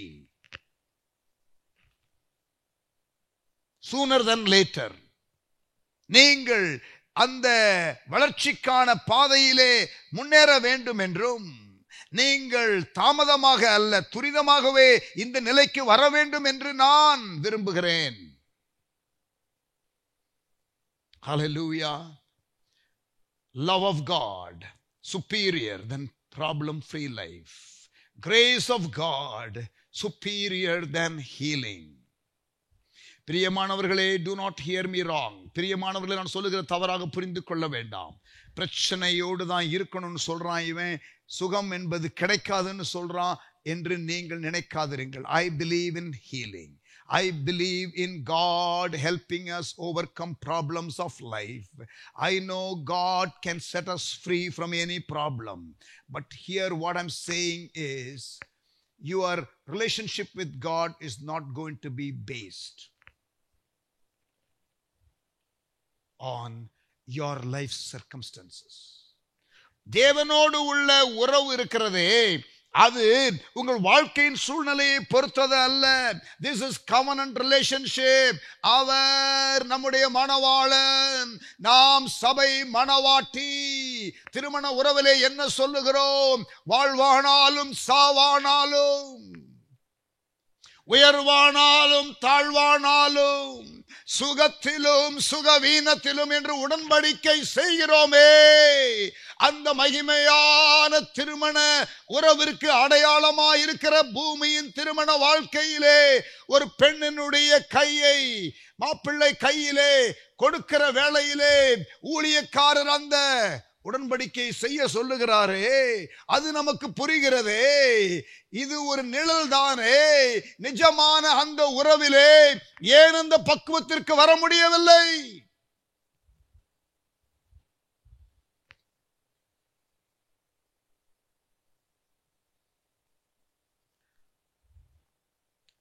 [SPEAKER 2] sooner than later. நீங்கள் அந்த வளர்ச்சிக்கான பாதையிலே முன்னேற வேண்டும் என்றும், நீங்கள் தாமதமாக அல்ல துரிதமாகவே இந்த நிலைக்கு வர வேண்டும் என்று நான் விரும்புகிறேன். Hallelujah. Love of God superior than problem-free life. Grace of God superior than healing. பிரியமானவர்களே, do not hear me wrong. பிரியமானவர்களே, நான் சொல்லுகிற தவறாக புரிந்து கொள்ள வேண்டாம். பிரச்சனையோடு தான் இருக்கணும்னு சொல்றான் இவன், சுகம் என்பது கிடைக்காதுன்னு சொல்றான் என்று நீங்கள் நினைக்காதிருங்கள். I believe in healing. I believe in God helping us overcome problems of life. I know God can set us free from any problem. But here what I'm saying is, your relationship with God is not going to be based on your life circumstances. தேவனோடு உள்ள உறவு இருக்கிறதே, அது உங்கள் வாழ்க்கையின் சூழ்நிலையை பொறுத்தது அல்ல. This is covenant relationship. அவர் நம்முடைய மணவாளன், நாம் சபை மணவாட்டி. திருமண உறவிலே என்ன சொல்லுகிறோம்? வாழ்வானாலும் சாவானாலும், உயர்வானாலும் தாழ்வானாலும், சுகத்திலும் சுகவீனத்திலும் என்று உடன்படிக்கை செய்கிறோமே. அந்த மகிமையான திருமண உறவிற்கு அடையாளமாயிருக்கிற பூமியின் திருமண வாழ்க்கையிலே ஒரு பெண்ணினுடைய கையை மாப்பிள்ளை கையிலே கொடுக்கிற வேளையிலே ஊழியக்காரர் அந்த உடன்படிக்கை செய்ய சொல்லுகிறாரே, அது நமக்கு புரிகிறதே. இது ஒரு நிழல் தானே. நிஜமான அந்த உறவிலே ஏன் அந்த பக்குவத்திற்கு வர முடியவில்லை?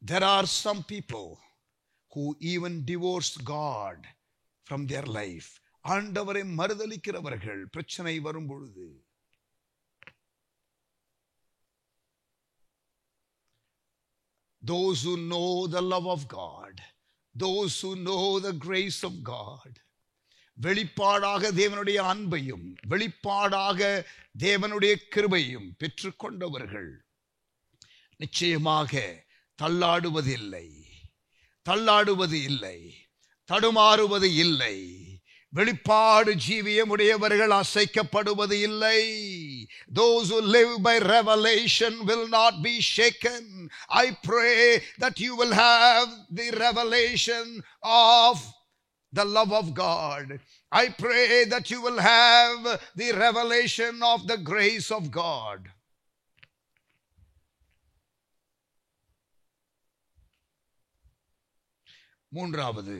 [SPEAKER 2] There are some people who even divorce God from their life. ஆண்டவரை மறுதலிக்கிறவர்கள் பிரச்சனை வரும் பொழுது. Those who know the love of God, those who know the grace of God, வெளிப்பாடாக தேவனுடைய அன்பையும் வெளிப்பாடாக தேவனுடைய கிருபையும் பெற்றுக்கொண்டவர்கள் நிச்சயமாக தள்ளாடுவது இல்லை, தடுமாறுவது இல்லை. வெளிப்பாடு ஜீவியமுடையவர்கள் அசைக்கப்படுவது இல்லை. Those who live by revelation will not be shaken. I pray that you will have the revelation of the love of God. I pray that you will have the revelation of the grace of God. மூன்றாவது,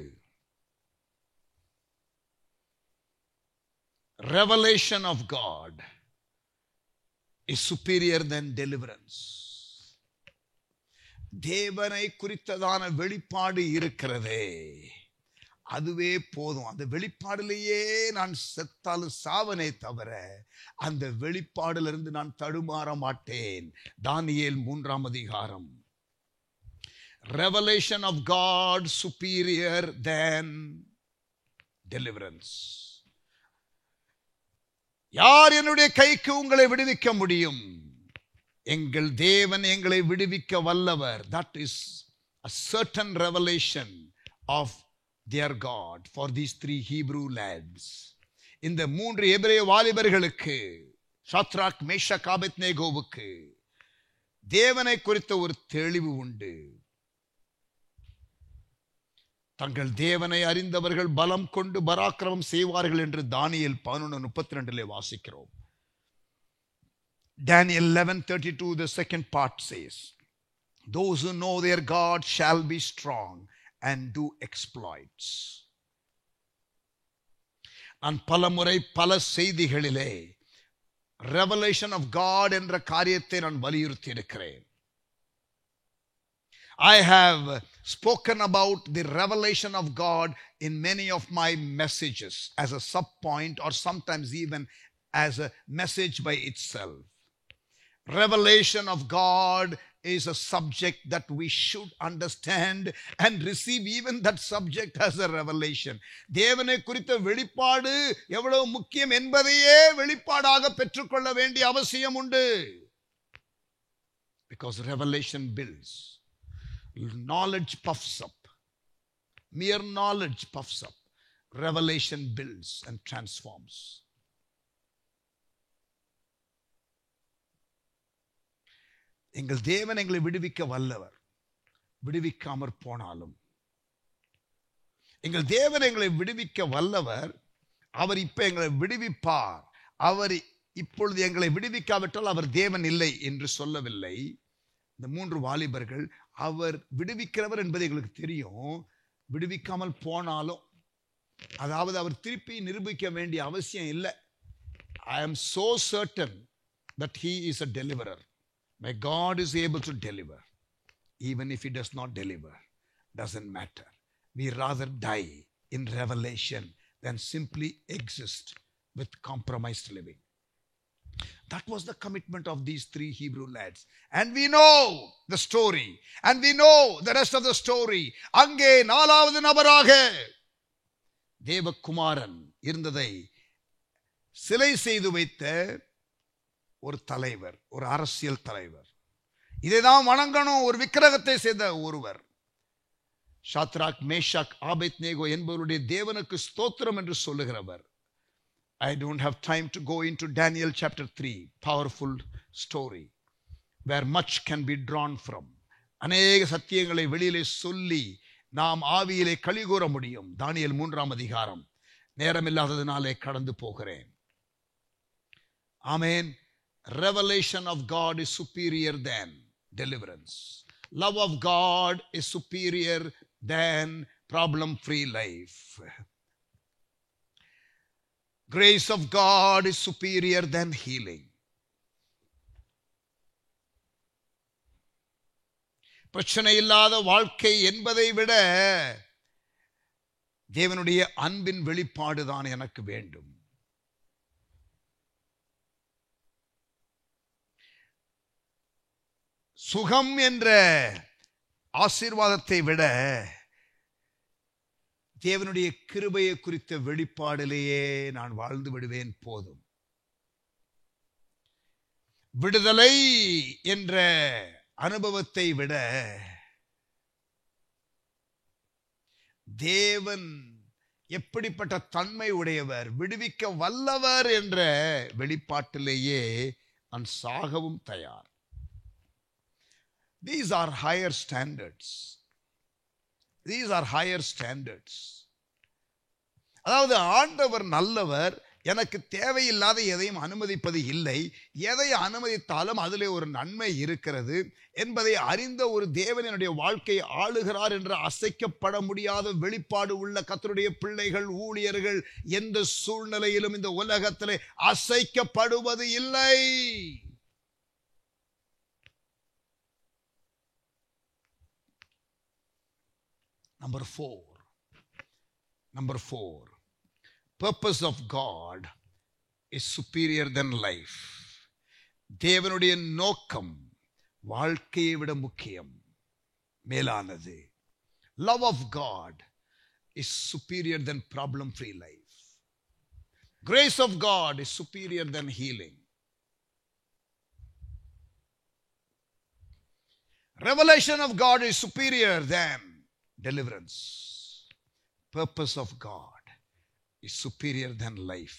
[SPEAKER 2] revelation of God is superior than deliverance. தேவனை குறித்ததான வெளிப்பாடு இருக்கிறதே, அதுவே போதும். அந்த வெளிப்பாடிலேயே நான் செத்தாலும் சாவனே தவிர அந்த வெளிப்பாடிலிருந்து நான் தடுமாற மாட்டேன். தானியேல் 3ஆம் அதிகாரம். Revelation of God superior than deliverance. யார் என்னுடைய கைக்கு உங்களை விடுவிக்க முடியும்? எங்கள் தேவன் எங்களை விடுவிக்க வல்லவர். That is a certain revelation of their God for these 3 Hebrew lads. இந்த 3 எபிரேய வாலிபர்களுக்கு, ஷத்ராக், மேஷாக், ஆபேத்நேகோவுக்கு தேவனை குறித்த ஒரு தெளிவு உண்டு. தங்கள் தேவனை அறிந்தவர்கள் பலம் கொண்டு பராக்கிரமம் செய்வார்கள் என்று தானியேல் 11:32 வாசிக்கிறோம். Daniel 11:32, the second part says, those who know their God shall be strong and do exploits. நான் பலமுறை பல செய்திகளிலே revelation of God என்ற காரியத்தை நான் வலியுறுத்தி இருக்கிறேன். I have spoken about the revelation of God in many of my messages as a sub-point or sometimes even as a message by itself. Revelation of God is a subject that we should understand and receive even that subject as a revelation. தேவனை குறித்த வெளிப்பாடு எவ்வளவு முக்கியம் என்பதையே வெளிப்பாடாக பெற்றுக்கொள்ள வேண்டிய அவசியம் உண்டு. Because revelation builds. Knowledge puffs up. Mere knowledge puffs up. Revelation builds and transforms. எங்கள் தேவன் எங்களை விடுவிக்க வல்லவர். விடுவிக்காமற் போனாலும் எங்கள் தேவன் எங்களை விடுவிக்க வல்லவர். அவர் இப்ப எங்களை விடுவிப்பார். அவர் இப்பொழுது எங்களை விடுவிக்காவிட்டால் அவர் தேவன் இல்லை என்று சொல்லவில்லை. இந்த 3 வாலிபர்கள் அவர் விடுவிக்கிறவர் என்பது எங்களுக்கு தெரியும். விடுவிக்காமல் போனாலும், அதாவது அவர் திருப்பி நிரூபிக்க வேண்டிய அவசியம் இல்லை. I am so certain that he is a deliverer. My God is able to deliver. Even if he does not deliver, doesn't matter. We rather die in revelation than simply exist with compromised living. That was the commitment of these 3 Hebrew lads. And we know the story. And we know the rest of the story. அங்கே 4வது நபராக தேவகுமாரன் இருந்ததை சிலை செய்து வைத்த ஒரு தலைவர், ஒரு அரசியல் தலைவர். இதைதான் வணங்கணும், ஒரு விக்கிரகத்தை செய்த ஒருவர். ஷத்ராக், மேஷாக், ஆபேத்நேகோ என்பவருடைய தேவனுக்கு ஸ்தோத்திரம் என்று சொல்லுகிறவர். I don't have time to go into Daniel chapter 3, powerful story where much can be drawn from. அநேக சத்தியங்களை வெளியிலே சொல்லி நாம் ஆவியிலே களிகூற முடியும். தானியேல் 3ஆம் அதிகாரம். நேரமில்லாததினாலே கடந்து போகிறேன். ஆமென். Revelation of God is superior than deliverance. Love of God is superior than problem-free life. Grace of God is superior than healing. பிரச்சனை இல்லாத வாழ்க்கை என்பதை விட தேவனுடைய அன்பின் வெளிப்பாடுதான் எனக்கு வேண்டும். சுகம் என்ற ஆசீர்வாதத்தை விட தேவனுடைய கிருபையை குறித்த வெளிப்பாடிலேயே நான் வாழ்ந்து விடுவேன் போதும். விடுதலை என்ற அனுபவத்தை விட தேவன் எப்படிப்பட்ட தன்மை உடையவர், விடுவிக்க வல்லவர் என்ற வெளிப்பாட்டிலேயே நான் சாகவும் தயார். These are higher standards. These are higher standards. அதாவது ஆண்டவர் நல்லவர், எனக்கு தேவையில்லாத எதையும் அனுமதிப்பது இல்லை, எதை அனுமதித்தாலும் அதிலே ஒரு நன்மை இருக்கிறது என்பதை அறிந்த ஒரு தேவனுடைய வாழ்க்கை ஆளுகிறார் என்ற அசைக்கப்பட முடியாத வெளிப்பாடு உள்ள கர்த்தருடைய பிள்ளைகள், ஊழியர்கள் எந்த சூழ்நிலையிலும் இந்த உலகத்திலே அசைக்கப்படுவது இல்லை. Number four, purpose of God is superior than life. தேவனுடைய நோக்கம் வாழ்க்கையை விட முக்கியம், மேலானது. Love of God is superior than problem-free life. Grace of God is superior than healing. Revelation of God is superior than deliverance. Purpose of God is superior than life.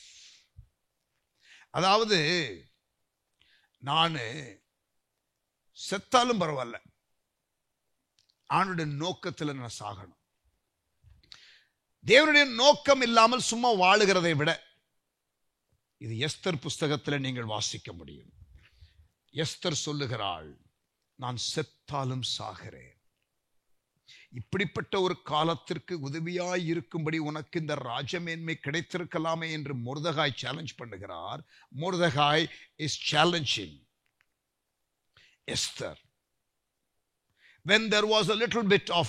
[SPEAKER 2] அதாவது நான் செத்தாலும் பரவாயில்ல, ஆணுடைய நோக்கத்தில் நான் சாகணும். தேவனுடைய நோக்கம் இல்லாமல் சும்மா வாழுகிறதை விட, இது எஸ்தர் புஸ்தகத்தில் நீங்கள் வாசிக்க முடியும். எஸ்தர் சொல்லுகிறாள், நான் செத்தாலும் சாகிறேன். இப்படிப்பட்ட ஒரு காலத்திற்கு உதவியாய் இருக்கும்படி உனக்கு இந்த ராஜமேன்மை கிடைத்திருக்கலாமே என்று மொர்தெகாய் சேலஞ்ச் பண்ணுகிறார். மொர்தெகாய் is challenging Esther. When there was a little bit of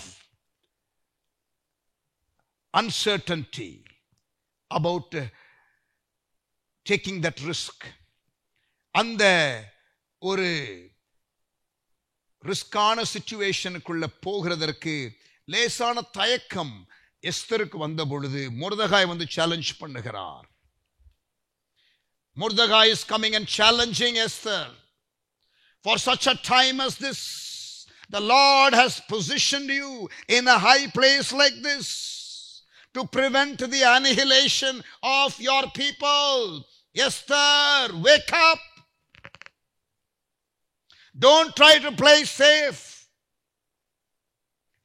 [SPEAKER 2] uncertainty about taking that risk, அந்த ஒரு ரிஸ்கான சிச்சுவேஷனுக்குள்ள போகிறதற்கு லேசான தயக்கம் எஸ்தருக்கு வந்த பொழுது மொர்தெகாய் வந்து சேலஞ்ச் பண்ணுகிறார். Mordecai is coming and challenging Esther. For such a time as this, the Lord has positioned you in a high place like this to prevent the annihilation of your people. Esther, wake up. Don't try to play safe.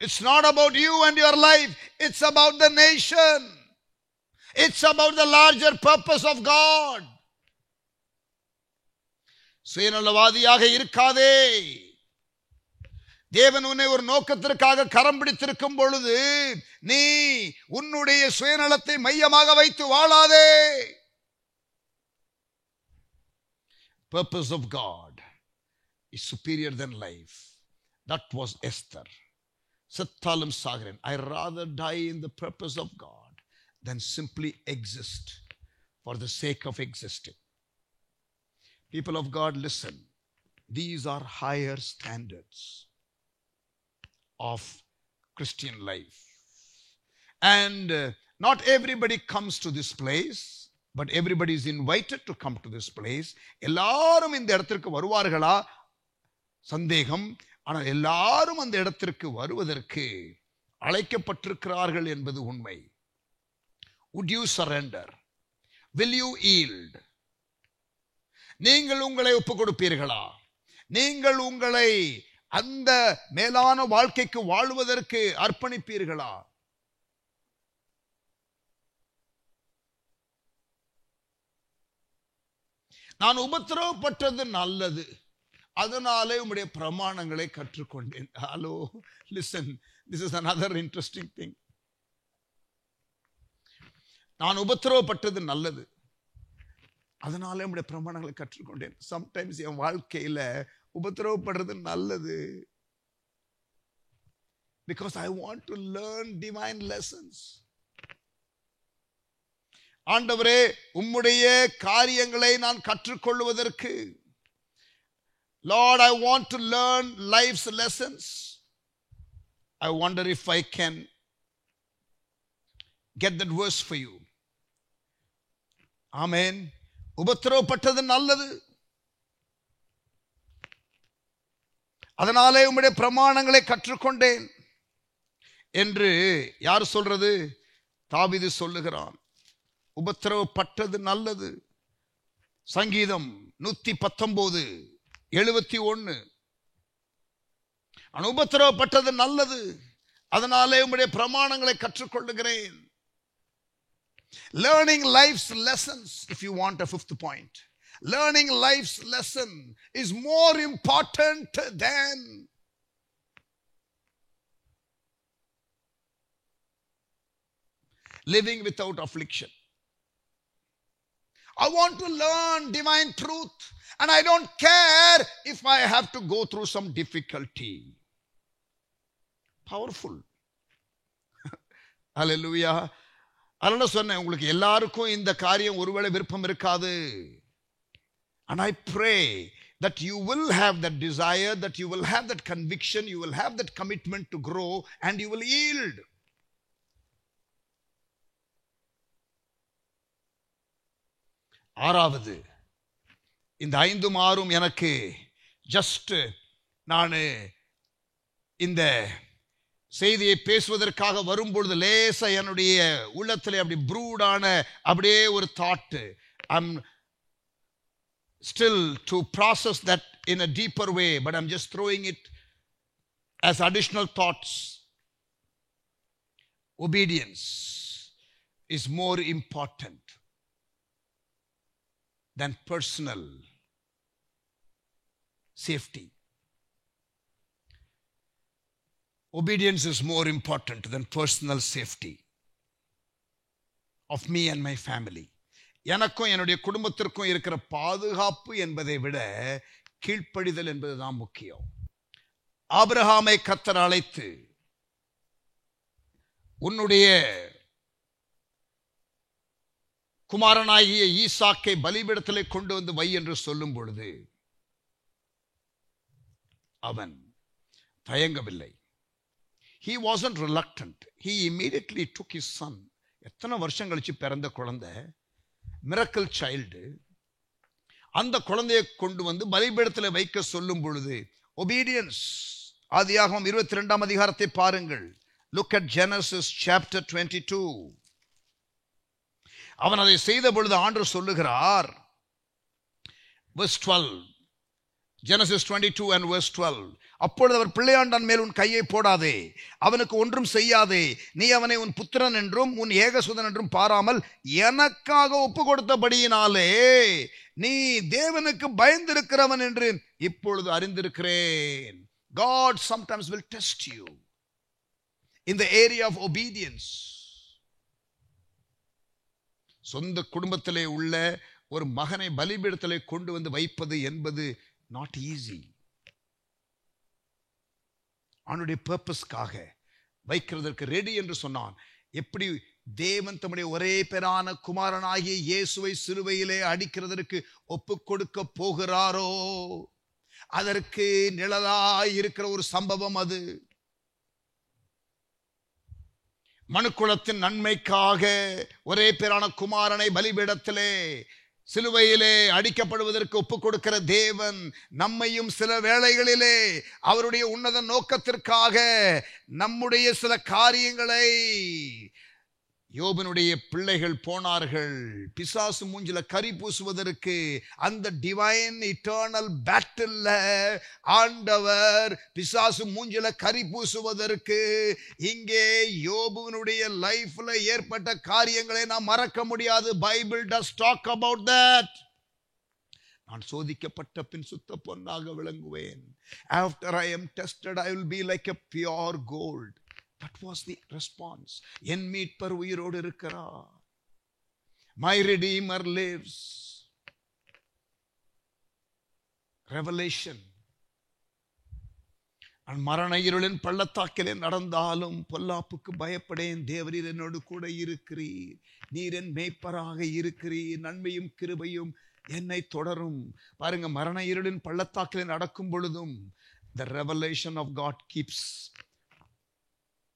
[SPEAKER 2] It's not about you and your life. It's about the nation. It's about the larger purpose of God. சுயநலவாதியாக இருக்காதே. தேவன் உன்னை ஒரு நோக்கத்திற்காக கரம் பிடித்திருக்கும் பொழுது நீ உன்னுடைய சுயநலத்தை மையமாக வைத்து வாழாதே. Purpose of God is superior than life. That was Esther. செத்தாலும் சாகிறேன். I rather die in the purpose of God than simply exist for the sake of existing. People of God, listen. These are higher standards of Christian life. And not everybody comes to this place, but everybody is invited to come to this place. எல்லாரும் இந்த இடத்திற்கு வருவார்களா சந்தேகம். ஆனால் எல்லாரும் அந்த இடத்திற்கு வருவதற்கு அழைக்கப்பட்டிருக்கிறார்கள் என்பது உண்மை. Would you surrender? Will you yield? நீங்கள் உங்களை ஒப்புக் கொடுப்பீர்களா? நீங்கள் உங்களை அந்த மேலான வாழ்க்கைக்கு வாழ்வதற்கு அர்ப்பணிப்பீர்களா? நான் உபத்திரவப்பட்டது நல்லது, அதனாலே உம்முடைய பிரமாணங்களை கற்றுக்கொண்டேன். Hello, listen, this is another interesting thing. நான் உபத்திரவப்பட்டது நல்லது, அதனாலே உம்முடைய பிரமாணங்களை கற்றுக்கொண்டேன். சம்டைம்ஸ் என் வாழ்க்கையில உபத்திரவப்படுறது நல்லது. because I want to learn divine lessons. ஆண்டவரே, உம்முடைய காரியங்களை நான் கற்றுக்கொள்வதற்கு, Lord, I want to learn life's lessons. I wonder if I can get that verse for you. Amen. உபத்திரவப்பட்டது நல்லது, அதனாலே உம்முடைய பிரமாணங்களை கற்றுக்கொண்டேன் என்று யார் சொல்றது? தாவீது சொல்லுகிறான். உபத்திரவப்பட்டது நல்லது. சங்கீதம் 119:71. உபத்திரவப்பட்டது நல்லது, அதனாலே உம்முடைய பிரமாணங்களை கற்றுக்கொள்ளுகிறேன். Learning life's lessons, if you want a fifth point, learning life's lesson is more important than living without affliction. I want to learn divine truth, and I don't care if I have to go through some difficulty. Powerful. Hallelujah. அதனால சொன்னேன், உங்களுக்கு எல்லாருக்கும் இந்த காரியம் ஒருவேளை விருப்பம் இருக்காது. And I pray that you will have that desire, that you will have that conviction, you will have that commitment to grow, and you will yield. ஆறாவது, இந்த 5 6 எனக்கு ஜஸ்ட் நான் இந்த செய்தியை பேசுவதற்காக வரும்பொழுது லேசா என்னுடைய உள்ளத்திலே அப்படி ப்ரூடான அப்படியே ஒரு thought. I'm still to process that in a deeper way, but I'm just throwing it as additional thoughts. Obedience is more important than personal safety. Obedience is more important than personal safety of me and my family. எனக்கும் என்னுடைய குடும்பத்திற்கும் இருக்கிற பாதுகாப்பு என்பதை விட கீழ்ப்படிதல் என்பதுதான் முக்கியம். ஆபிரகாமை கர்த்தர் அழைத்து, உன்னுடைய குமாரனாகிய ஈசாக்கை பலிபீடத்திலே கொண்டு வந்து வை என்று சொல்லும் பொழுது அவன் தயங்கவில்லை. He wasn't reluctant. He immediately took his son. எத்தனை வருஷம் கழிச்சு பிறந்த குழந்தை, மிரக்கல் சைல்டு, அந்த குழந்தையை கொண்டு வந்து பலிபீடத்தில் வைக்க சொல்லும் பொழுது obedience. ஆதியாகமம் 22ஆம் அதிகாரத்தை பாருங்கள். Look at Genesis chapter 22. அவன் அதை செய்த பொழுது ஆண்டவர் சொல்லுகிறார், verse 12, Genesis 22 and verse 12. அப்பொழுது அவர் பிள்ளையாண்டான் மேல் உன் கையை போடாதே, அவனுக்கு ஒன்றும் செய்யாதே, நீ அவனை உன் புத்திரன் என்றும் உன் ஏகசுதன் என்றும் பாராமல் எனக்காக ஒப்பு கொடுத்தபடியினாலே நீ தேவனுக்கு பயந்திருக்கிறவன் என்று இப்பொழுது அறிந்திருக்கிறேன். God sometimes will test you in the area of obedience. சொந்த குடும்பத்திலே உள்ள ஒரு மகனை பலிபீடத்திலே கொண்டு வந்து வைப்பது என்பது not easy. அவனுடைய பர்பஸ்க்காக வைக்கிறதற்கு ரெடி என்று சொன்னான். எப்படி தேவன் தம்முடைய ஒரே பேரான குமாரனாகிய இயேசுவை சிலுவையிலே அடிக்கிறதற்கு ஒப்பு கொடுக்க போகிறாரோ, அதற்கு நிழலாய் இருக்கிற ஒரு சம்பவம் அது. மனுக்குலத்தின் நன்மைக்காக ஒரே பேரான குமாரனை பலிபீடத்திலே சிலுவையிலே அடிக்கப்படுவதற்கு ஒப்பு கொடுக்கிற தேவன் நம்மையும் சில வேளைகளிலே அவருடைய உன்னத நோக்கத்திற்காக நம்முடைய சில காரியங்களை, யோபனுடைய பிள்ளைகள் போனார்கள் பிசாசு மூஞ்சில கரி பூசுவதற்கு. அந்த டிவைன் இட்டர்னல் பேட்டில்ல ஆண்டவர் பிசாசு மூஞ்சில கரி பூசுவதற்கு இங்கே யோபனுடைய லைஃப்ல ஏற்பட்ட காரியங்களை நாம் மறக்க முடியாது. Bible does talk about that. நான் சோதிக்கப்பட்ட பின் சுத்த பொன்னாக விளங்குவேன். After I am tested, I will be like a pure gold. That was the response. என் மீட்பர் உயிரோடு இருக்கிறார். My Redeemer lives. Revelation. மரண இருளின் பள்ளத்தாக்கிலே நடந்தாலும் பொல்லாப்புக்கு பயப்படேன், தேவரீர் என்னோடு கூட இருக்கிறீர், நீர் என் மேய்ப்பராக இருக்கிறீர், நன்மையும் கிருபையும் என்னை தொடரும். பாருங்க, மரண இருளின் பள்ளத்தாக்கிலே நடக்கும் பொழுதும் the revelation of God keeps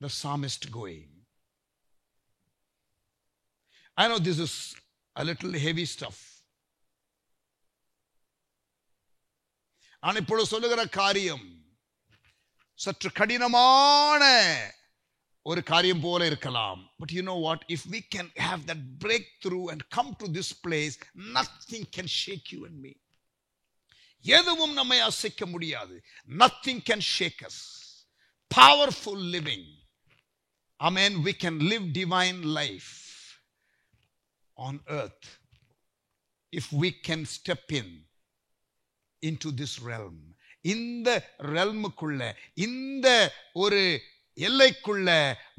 [SPEAKER 2] the psalmist going. I know this is a little heavy stuff. நான் இப்பொழுது சொல்லுகிற காரியம் சற்று கடினமான ஒரு காரியம் போல இருக்கலாம். But you know what? If we can have that breakthrough and come to this place, nothing can shake you and me. எதுவும் நம்மை அசைக்க முடியாது. Nothing can shake us. Powerful living. Amen. We can live divine life on earth if we can step into this realm. இந்த realmக்குள்ள, இந்த ஒரு எல்லைக்குள்ள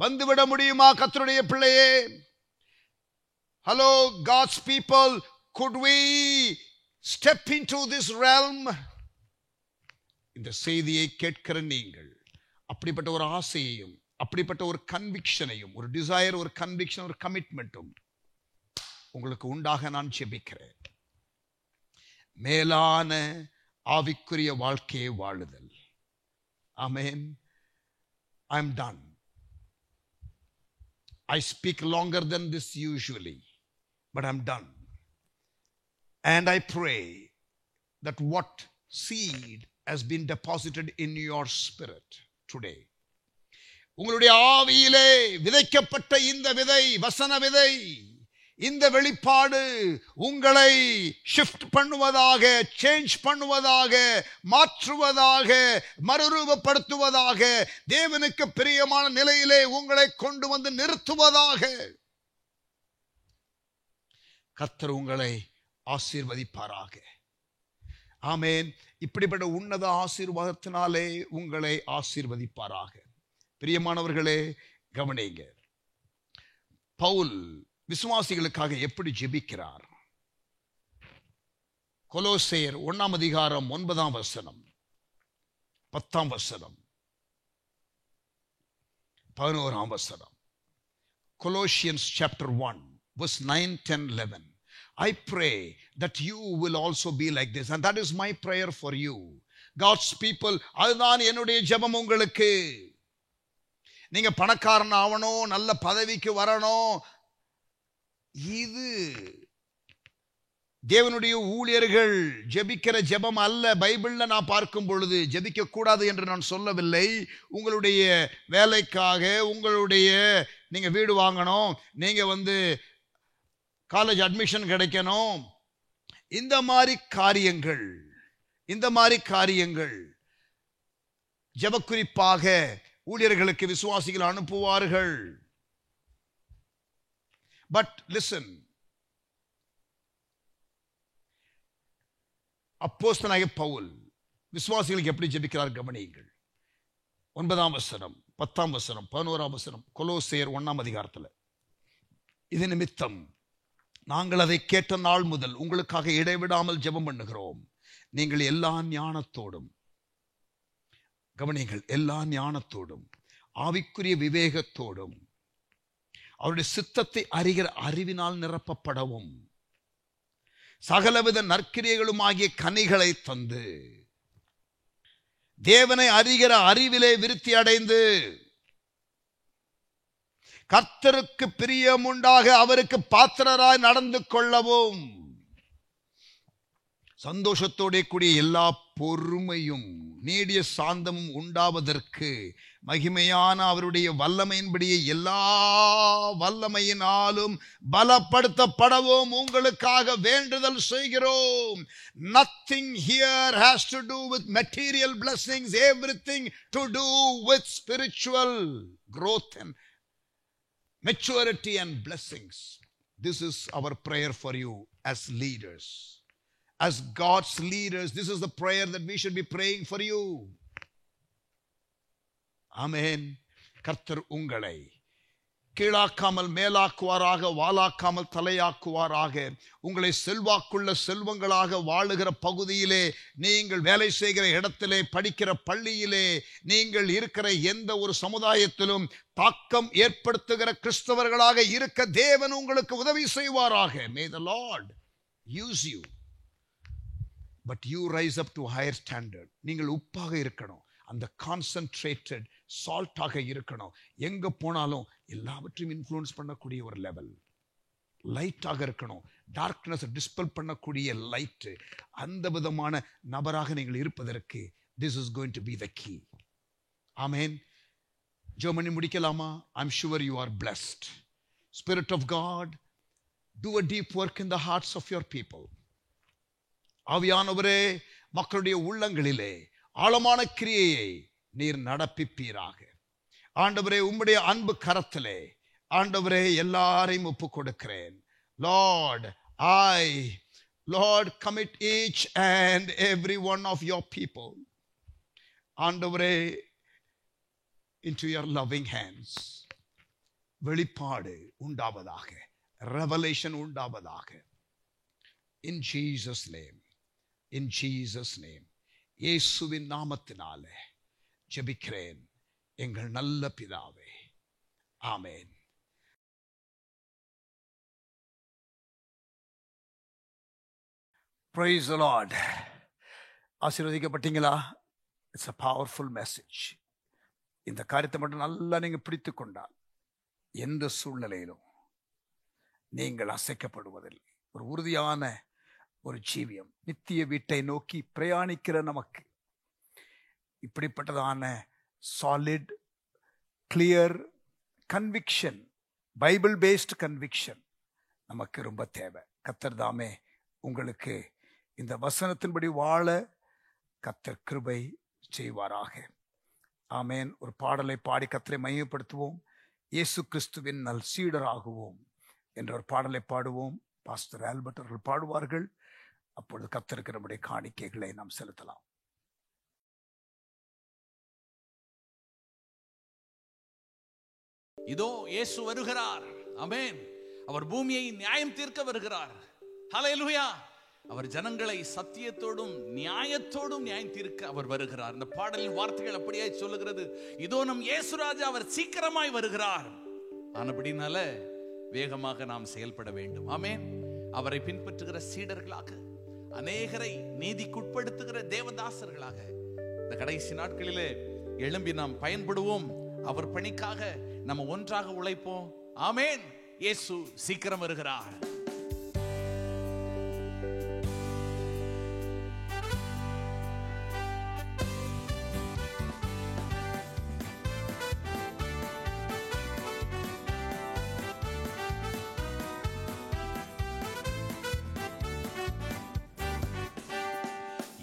[SPEAKER 2] வந்துவிட முடியுமா கர்த்தருடைய பிள்ளையே? Hello God's people, could we step into this realm? இந்த செய்தியை கேட்கிற நீங்கள் அப்படிப்பட்ட ஒரு ஆசையையும் அப்படிப்பட்ட ஒரு கன்விக்ஷனையும், ஒரு டிசைர், ஒரு கன்விக்ஷன், ஒரு கமிட்மெண்ட்டும் உங்களுக்கு உண்டாக நான் ஜெபிக்கிறேன். மேலான ஆவிக்குரிய வாழ்க்கையை வாழுதல். ஆமென். I'm done. I speak longer than this usually, but I'm done. And I pray that what seed has been deposited in your spirit today, உங்களுடைய ஆவியிலே விதைக்கப்பட்ட இந்த விதை, வசன விதை, இந்த வெளிப்பாடு உங்களை ஷிஃப்ட் பண்ணுவதாக, சேஞ்ச் பண்ணுவதாக, மாற்றுவதாக, மறுரூபப்படுத்துவதாக, தேவனுக்கு பிரியமான நிலையிலே உங்களை கொண்டு வந்து நிறுத்துவதாக. கர்த்தர் உங்களை ஆசீர்வதிப்பாராக. ஆமென். இப்படிப்பட்ட உன்னத ஆசீர்வாதத்தினாலே உங்களை ஆசீர்வதிப்பாராக. பிரியமானவர்களே, கவனிங்க. பவுல் விசுவாசிகளுக்காக எப்படி ஜெபிக்கிறார்? கொலோசேயர் 1 அதிகாரம் 9 வசனம், 10 வசனம், 11 வசனம். Colossians chapter 1 verse 9, 10, 11. I pray that you will also be like this, and that is my prayer for you, God's people. அதுதான் என்னுடைய ஜெபம் உங்களுக்கு. நீங்க பணக்காரன் ஆவணும், நல்ல பதவிக்கு வரணும், இது தேவனுடைய ஊழியர்கள் ஜெபிக்கிற ஜெபம் அல்ல. பைபிள்ல நான் பார்க்கும் பொழுது ஜெபிக்க கூடாது என்று நான் சொல்லவில்லை. உங்களுடைய வேலைக்காக, உங்களுடைய நீங்க வீடு வாங்கணும், நீங்க காலேஜ் அட்மிஷன் கிடைக்கணும், இந்த மாதிரி காரியங்கள் ஜெபக்குறிப்பாக ஊழியர்களுக்கு விசுவாசிகள் அனுப்புவார்கள். But listen, அப்போஸ்தலனாகிய பவுல் விசுவாசிகளுக்கு எப்படி ஜெபிக்கிறார் கவனியுங்கள். 9 வசனம், 10 வசனம், 11 வசனம், கொலோசேயர் 1 அதிகாரத்தில். இது நிமித்தம் நாங்கள் அதை கேட்ட நாள் முதல் உங்களுக்காக இடைவிடாமல் ஜெபம் பண்ணுகிறோம். நீங்கள் எல்லா ஞானத்தோடும், கவனியுங்கள், எல்லா ஞானத்தோடும் ஆவிக்குரிய விவேகத்தோடும் அவருடைய சித்தத்தை அறிகிற அறிவினால் நிரப்பப்படவும், சகலவித நற்கிரியைகளும் ஆகிய கனிகளை தந்து, தேவனை அறிகிற அறிவிலே விருத்தி அடைந்து, கர்த்தருக்கு பிரியமுண்டாக அவருக்கு பாத்திரராய் நடந்து கொள்ளவும், சந்தோஷத்தோட கூடிய எல்லா பொறுமையும் நீடிய சாந்தமும் உண்டாவதற்கு மகிமையான அவருடைய வல்லமையின்படியே எல்லா வல்லமையினாலும் பலப்படுத்தப்படவும் உங்களுக்காக வேண்டுதல் செய்கிறோம். Nothing here has to do with material blessings, everything to do with spiritual growth and maturity and blessings. This is our prayer for you as leaders. As God's leaders, this is the prayer that we should be praying for you. Amen. கர்த்தர் உங்களை கீழாக்காமல் மேலாக்குவாராக, வாலாக்காமல் தலையாக்குவாராக. உங்களை செல்வாக்குள்ள செல்வங்களாக வாழுகிற பகுதியிலே, நீங்கள் வேலை செய்கிற இடத்திலே, படிக்கிற பள்ளியிலே, நீங்கள் இருக்கிற எந்த ஒரு சமுதாயத்திலும் தாக்கம் ஏற்படுத்துகிற கிறிஸ்தவர்களாக இருக்க தேவன் உங்களுக்கு உதவி செய்வாராக. May the Lord use you, but you rise up to higher standard. நீங்கள் உப்பாக இருக்கணும், அந்த கான்சென்ட்ரேட்டட் சால்ட்டாக இருக்கணும். எங்க போனாலும் எல்லாவற்றையும் இன்ஃப்ளூயன்ஸ் பண்ணக்கூடிய ஒரு லெவல், லைட்டாக இருக்கணும், டார்க்னஸ் டிஸ்பெல் பண்ணக்கூடிய லைட். அந்த விதமான நபராக நீங்கள் இருப்பதற்கு this is going to be the key. Amen. Germany முடிக்கலாமா? I'm sure you are blessed. Spirit of God, do a deep work in the hearts of your people. ஆவியானவரே, மக்களுடைய உள்ளங்களிலே ஆழமான கிரியையை நீர் நடப்பிப்பீராக. ஆண்டவரே, உம்முடைய அன்பு கரத்திலே ஆண்டவரே எல்லாரையும் ஒப்பு கொடுக்கிறேன். Lord, commit each and every one of your people, ஆண்டவரே, into your loving hands. வெளிப்பாடு உண்டாவதாக, revelation உண்டாவதாக. In Jesus name, in Jesus name, இயேசுவின் நாமத்தினாலே ஜெபிக்கிறேன் எங்கள் நல்ல பிதாவே. ஆமென். Praise the Lord. ஆசீர்வதிக்கப்பட்டீங்களா? It's a powerful message. இந்த காரியத்தை மட்டும் நல்லா நீங்க பிடித்து கொண்டால் எந்த சூழ்நிலையிலும் நீங்கள் அசைக்கப்படுவதில்லை. ஒரு உறுதியான ஒரு ஜீவியம், நித்திய வீட்டை நோக்கி பிரயாணிக்கிற நமக்கு இப்படிப்பட்டதான solid clear conviction, Bible based conviction நமக்கு ரொம்ப தேவை. கர்த்தர் தாமே உங்களுக்கு இந்த வசனத்தின்படி வாழ கர்த்தர் கிருபை செய்வாராக. ஆமேன். ஒரு பாடலை பாடி கர்த்தரை மையப்படுத்துவோம். இயேசு கிறிஸ்துவின் நல் சீடராகுவோம் என்ற ஒரு பாடலை பாடுவோம். பாஸ்டர் ஆல்பர்ட் அவர்கள் பாடுவார்கள். அப்பொழுது கர்த்தருக்கு நம்முடைய காணிக்கைகளை நாம் செலுத்தலாம்.
[SPEAKER 5] இதோ இயேசு வருகிறார். ஆமென். அவர் பூமியை நியாயம் தீர்க்க வருகிறார். ஹல்லேலூயா. அவர் ஜனங்களை சத்தியத்தோடும் நியாயத்தோடும் நியாயம் தீர்க்க அவர் வருகிறார். இந்த பாடலின் வார்த்தைகள் அப்படியே சொல்லுகிறது. இதோ நம் இயேசு ராஜா அவர் சீக்கிரமாய் வருகிறார். ஆனபடினால வேகமாக நாம் செயல்பட வேண்டும். ஆமென். அவரை பின்பற்றுகிற சீடர்களாக, அநேகரை நீதிக்குட்படுத்துகிற தேவதாசர்களாக இந்த கடைசி நாட்களிலே எழும்பி நாம் பயன்படுவோம். அவர் பணிக்காக நம்ம ஒன்றாக உழைப்போம். ஆமென். இயேசு சீக்கிரம் வருகிறார்.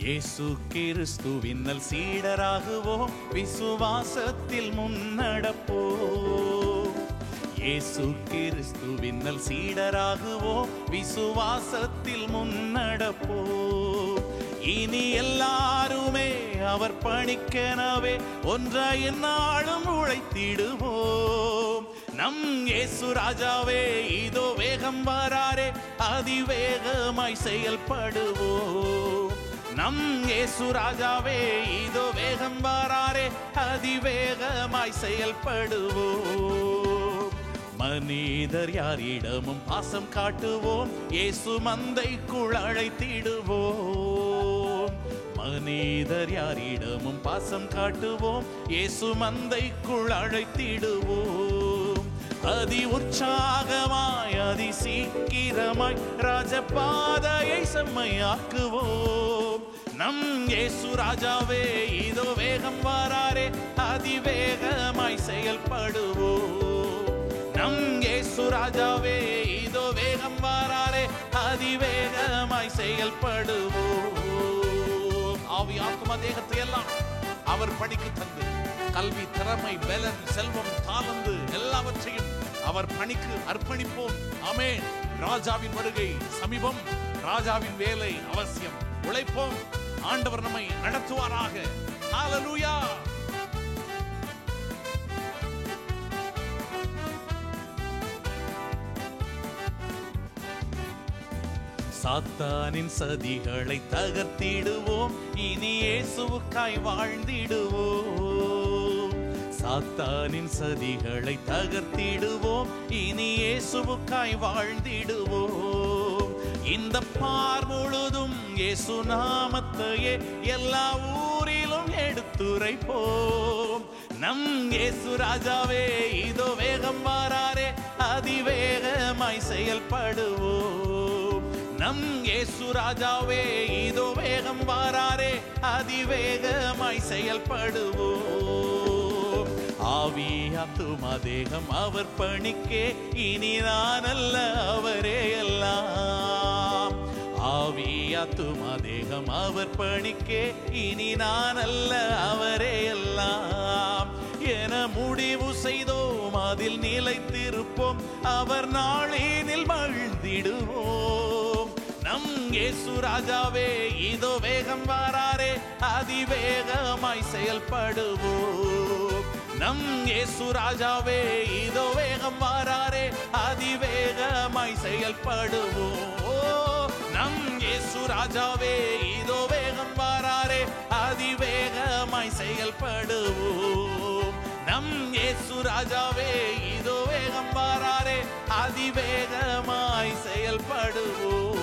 [SPEAKER 5] இயேசு கிறிஸ்துவின் நல் சீடராகுவோம், விசுவாசத்தில் முன்னடப்போம். இயேசு கிறிஸ்துவின் நல் சீடராகுவோம், விசுவாசத்தில் முன்னடப்போம். இனி எல்லாருமே அவர் பணிக்கெனவே ஒன்றாய் எந்நாளும் உழைத்திடுவோம். நம் இயேசு ராஜாவே இதோ வேகம் வராரே, அதிவேகமாய் செயல்படுவோம். நம் இயேசு ராஜாவே இதோ வேகம் வராரே, அதிவேகமாய் செயல்படுவோம். மனிதர் யாரிடமும் பாசம் காட்டுவோம், இயேசு மந்தைக்குள் அழைத்திடுவோம். மனிதர் யாரிடமும் பாசம் காட்டுவோம், இயேசு மந்தைக்குள் அழைத்திடுவோம். அதி உற்சாகமாய் அதி சீக்கிரமாய் ராஜபாதையை செம்மையாக்குவோம். நம் இயேசு ராஜாவே இதோ வேகம் வராரே, அதிவேகமாய் செயல்படுவோம். நம் இயேசு ராஜாவே இதோ வேகம் வராரே, அதிவேகமாய் செயல்படுவோம். ஆவி ஆத்மா தேகத்தை எல்லாம் அவர் பணிக்கு தந்து, கல்வி, திறமை, பலன், செல்வம், தாளந்து எல்லாவற்றையும் அவர் பணிக்கு அர்ப்பணிப்போம். ஆமென். ராஜாவின் வருகை சமீபம், ராஜாவின் வேலை அவசியம். உழைப்போம். ஆண்டவர் நம்மை நடத்துவாராக. ஹல்லேலூயா. சாத்தானின் சதிகளை தகர்த்திடுவோம், இனி இயேசுவுக்காய் வாழ்ந்திடுவோம். சாத்தானின் சதிகளை தகர்த்திடுவோம், இனி இயேசுவுக்காய் வாழ்ந்திடுவோம். இந்த பார் முழுதும் இயேசு நாமத்தையே எல்லா ஊரிலும் எடுத்துரைப்போம். நம் இயேசு ராஜாவே இதோ வேகம் வாராரே, அதிவேகமாய் செயல்படுவோம். நம் இயேசு ராஜாவே இதோ வேகம் வாராரே, அதிவேகமாய் செயல்படுவோம். ஆவி ஆத்துமா தேகம் அவர் பணிக்கே, இனி நான் அல்ல அவரே எல்லாம். ஆவி ஆத்துமா தேகம் அவர் பணிக்கே, இனி நான் அல்ல அவரே எல்லாம் என முடிவு செய்தோம், அதில் நிலைத்திருப்போம், அவர் நாளினில் மகிழ்ந்திடுவோம். நம் இயேசு ராஜாவே இதோ வேகம் வாராரே, அதிவேகமாய் செயல்படுவோம். நம் இயேசு ராஜாவே இதோ வேகம் வாராரே, அதிவேகமாய் செயல்படுவோம். நம் இயேசு ராஜாவே இதோ வேகம் வாராரே, அதிவேகமாய் செயல்படுவோம். நம் இயேசு ராஜாவே இதோ வேகம் வாராரே, அதிவேகமாய் செயல்படுவோம்.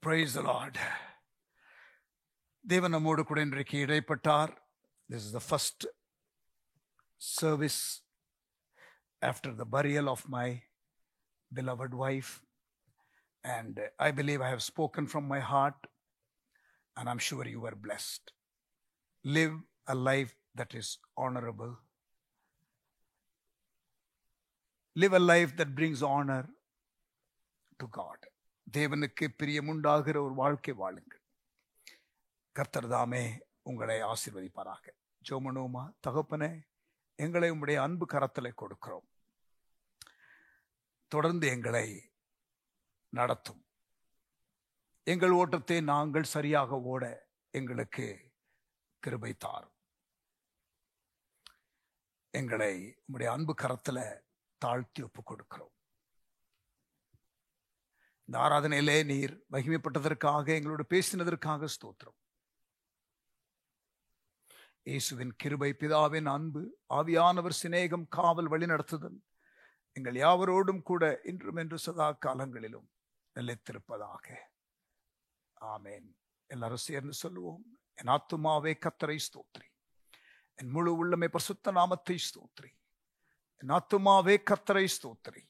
[SPEAKER 2] Praise the Lord. தேவன் நம்மோடு கூட இன்றைக்கு இடைப்பட்டார். This is the first service after the burial of my beloved wife, and I believe I have spoken from my heart, and I'm sure you were blessed. Live a life that is honorable. Live a life that brings honor to God. தேவனுக்கு பிரியமுண்டாகிற ஒரு வாழ்க்கை வாழுங்கள். கர்த்தர் தாமே உங்களை ஆசீர்வதிப்பாராக. ஜெபமனுமா. தகப்பனே, எங்களை உம்முடைய அன்பு கரத்திலே கொடுக்கிறோம். தொடர்ந்து எங்களை நடத்தும். எங்கள் ஓட்டத்தை நாங்கள் சரியாக ஓட எங்களுக்கு கிருபை தாரும். எங்களை உம்முடைய அன்பு கரத்திலே தாழ்த்தி ஒப்பு கொடுக்கிறோம். இந்த ஆராதனையிலே நீர் மகிமைப்பட்டதற்காக, எங்களோடு பேசினதற்காக ஸ்தோத்திரம். இயேசுவின் கிருபை, பிதாவின் அன்பு, ஆவியானவர் சிநேகம், காவல், வழி நடத்துதல் எங்கள் யாவரோடும் கூட இன்றும் என்று சதா காலங்களிலும் நிலைத்திருப்பதாக. ஆமேன். எல்லாரும் சேர்ந்து சொல்லுவோம். என் ஆத்துமாவே கர்த்தரை ஸ்தோத்திரி, என் முழு உள்ளமே பரிசுத்த நாமத்தை ஸ்தோத்திரி. என் ஆத்துமாவே கர்த்தரை ஸ்தோத்திரி,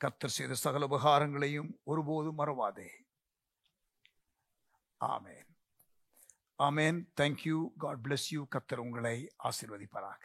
[SPEAKER 2] கர்த்தர் செய்த சகல உபகாரங்களையும் ஒருபோதும் மறவாதே. ஆமேன். ஆமேன். தேங்க்யூ. God bless you. கர்த்தர் உங்களை ஆசீர்வதிப்பாராக.